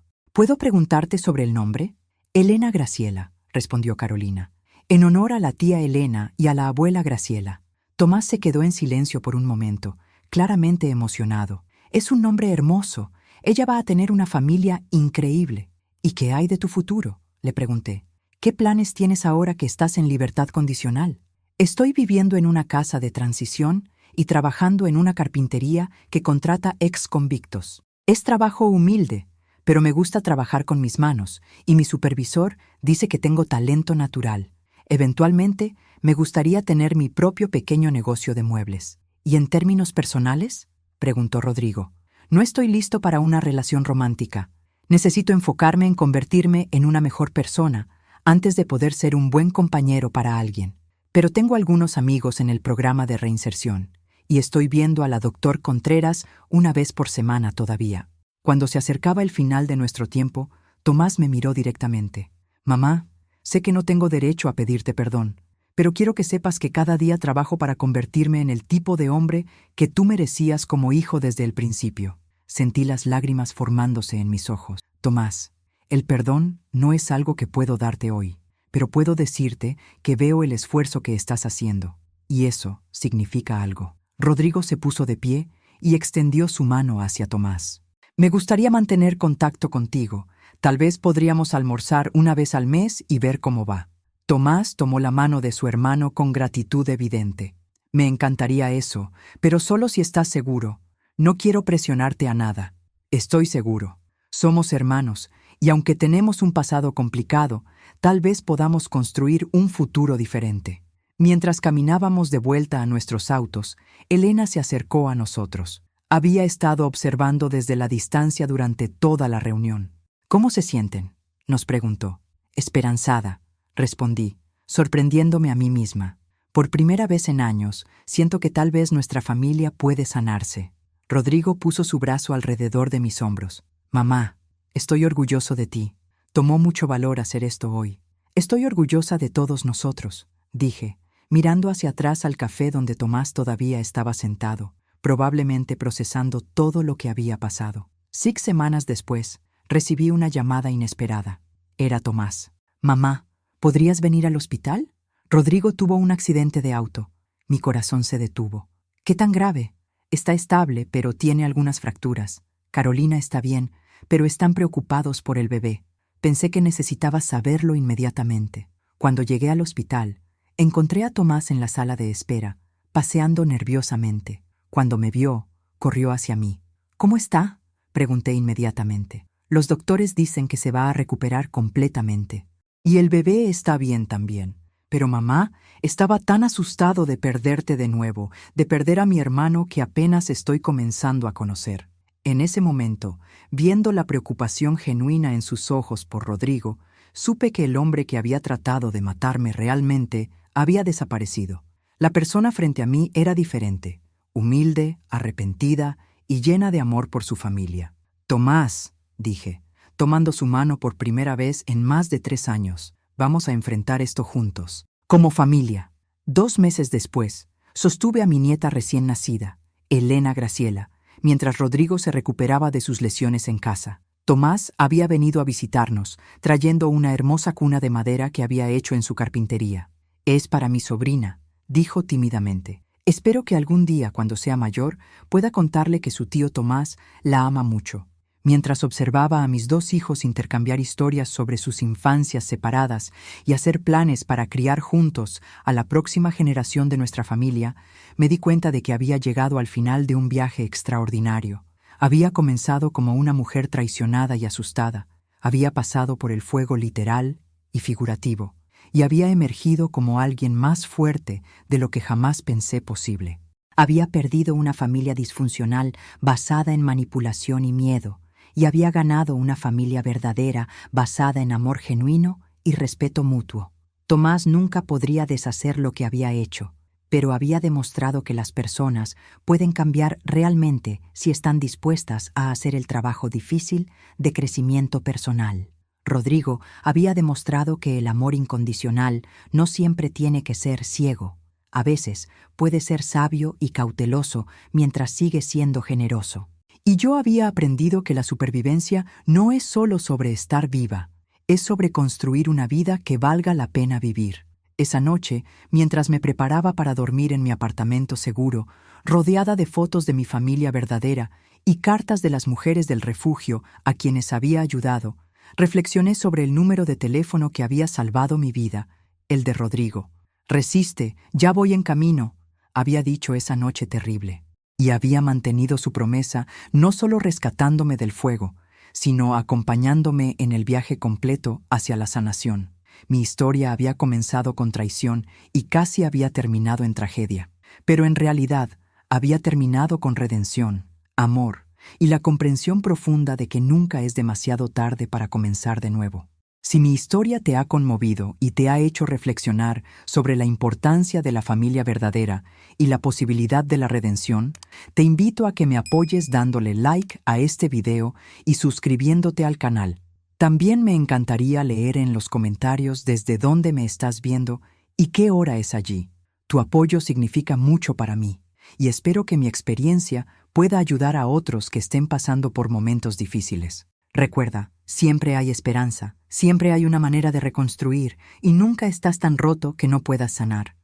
preguntarte sobre el nombre?». «Elena Graciela», respondió Carolina. «En honor a la tía Elena y a la abuela Graciela». Tomás se quedó en silencio por un momento, claramente emocionado. «Es un nombre hermoso. Ella va a tener una familia increíble». «¿Y qué hay de tu futuro?», le pregunté. «¿Qué planes tienes ahora que estás en libertad condicional?». «Estoy viviendo en una casa de transición y trabajando en una carpintería que contrata ex convictos. Es trabajo humilde, pero me gusta trabajar con mis manos, y mi supervisor dice que tengo talento natural. Eventualmente, me gustaría tener mi propio pequeño negocio de muebles». «¿Y en términos personales?», preguntó Rodrigo. «No estoy listo para una relación romántica. Necesito enfocarme en convertirme en una mejor persona antes de poder ser un buen compañero para alguien. Pero tengo algunos amigos en el programa de reinserción, y estoy viendo a la doctor Contreras una vez por semana todavía. Cuando se acercaba el final de nuestro tiempo, Tomás me miró directamente. Mamá, sé que no tengo derecho a pedirte perdón, pero quiero que sepas que cada día trabajo para convertirme en el tipo de hombre que tú merecías como hijo desde el principio. Sentí las lágrimas formándose en mis ojos. Tomás, el perdón no es algo que puedo darte hoy, pero puedo decirte que veo el esfuerzo que estás haciendo, y eso significa algo. Rodrigo se puso de pie y extendió su mano hacia Tomás. Me gustaría mantener contacto contigo. Tal vez podríamos almorzar una vez al mes y ver cómo va. Tomás tomó la mano de su hermano con gratitud evidente. Me encantaría eso, pero solo si estás seguro. No quiero presionarte a nada. Estoy seguro. Somos hermanos, y aunque tenemos un pasado complicado, tal vez podamos construir un futuro diferente. Mientras caminábamos de vuelta a nuestros autos, Elena se acercó a nosotros. Había estado observando desde la distancia durante toda la reunión. ¿Cómo se sienten?, nos preguntó. Esperanzada, respondí, sorprendiéndome a mí misma. Por primera vez en años, siento que tal vez nuestra familia puede sanarse. Rodrigo puso su brazo alrededor de mis hombros. Mamá, estoy orgulloso de ti. Tomó mucho valor hacer esto hoy. Estoy orgullosa de todos nosotros, dije, mirando hacia atrás al café donde Tomás todavía estaba sentado, probablemente procesando todo lo que había pasado. 6 semanas después, recibí una llamada inesperada. Era Tomás. Mamá, ¿podrías venir al hospital? Rodrigo tuvo un accidente de auto. Mi corazón se detuvo. ¿Qué tan grave? Está estable, pero tiene algunas fracturas. Carolina está bien, pero están preocupados por el bebé. Pensé que necesitaba saberlo inmediatamente. Cuando llegué al hospital, encontré a Tomás en la sala de espera, paseando nerviosamente. Cuando me vio, corrió hacia mí. ¿Cómo está?, pregunté inmediatamente. Los doctores dicen que se va a recuperar completamente. Y el bebé está bien también. Pero mamá, estaba tan asustado de perderte de nuevo, de perder a mi hermano que apenas estoy comenzando a conocer. En ese momento, viendo la preocupación genuina en sus ojos por Rodrigo, supe que el hombre que había tratado de matarme realmente había desaparecido. La persona frente a mí era diferente. Humilde, arrepentida y llena de amor por su familia. Tomás, dije, tomando su mano por primera vez en más de 3 años, vamos a enfrentar esto juntos, como familia. 2 meses después, sostuve a mi nieta recién nacida, Elena Graciela, mientras Rodrigo se recuperaba de sus lesiones en casa. Tomás había venido a visitarnos, trayendo una hermosa cuna de madera que había hecho en su carpintería. Es para mi sobrina, dijo tímidamente. Espero que algún día, cuando sea mayor, pueda contarle que su tío Tomás la ama mucho. Mientras observaba a mis 2 hijos intercambiar historias sobre sus infancias separadas y hacer planes para criar juntos a la próxima generación de nuestra familia, me di cuenta de que había llegado al final de un viaje extraordinario. Había comenzado como una mujer traicionada y asustada, había pasado por el fuego literal y figurativo, y había emergido como alguien más fuerte de lo que jamás pensé posible. Había perdido una familia disfuncional basada en manipulación y miedo, y había ganado una familia verdadera basada en amor genuino y respeto mutuo. Tomás nunca podría deshacer lo que había hecho, pero había demostrado que las personas pueden cambiar realmente si están dispuestas a hacer el trabajo difícil de crecimiento personal. Rodrigo había demostrado que el amor incondicional no siempre tiene que ser ciego. A veces puede ser sabio y cauteloso mientras sigue siendo generoso. Y yo había aprendido que la supervivencia no es solo sobre estar viva, es sobre construir una vida que valga la pena vivir. Esa noche, mientras me preparaba para dormir en mi apartamento seguro, rodeada de fotos de mi familia verdadera y cartas de las mujeres del refugio a quienes había ayudado, reflexioné sobre el número de teléfono que había salvado mi vida, el de Rodrigo. «Resiste, ya voy en camino», había dicho esa noche terrible. Y había mantenido su promesa no solo rescatándome del fuego, sino acompañándome en el viaje completo hacia la sanación. Mi historia había comenzado con traición y casi había terminado en tragedia. Pero en realidad había terminado con redención, amor y la comprensión profunda de que nunca es demasiado tarde para comenzar de nuevo. Si mi historia te ha conmovido y te ha hecho reflexionar sobre la importancia de la familia verdadera y la posibilidad de la redención, te invito a que me apoyes dándole like a este video y suscribiéndote al canal. También me encantaría leer en los comentarios desde dónde me estás viendo y qué hora es allí. Tu apoyo significa mucho para mí y espero que mi experiencia pueda ayudar a otros que estén pasando por momentos difíciles. Recuerda, siempre hay esperanza, siempre hay una manera de reconstruir y nunca estás tan roto que no puedas sanar.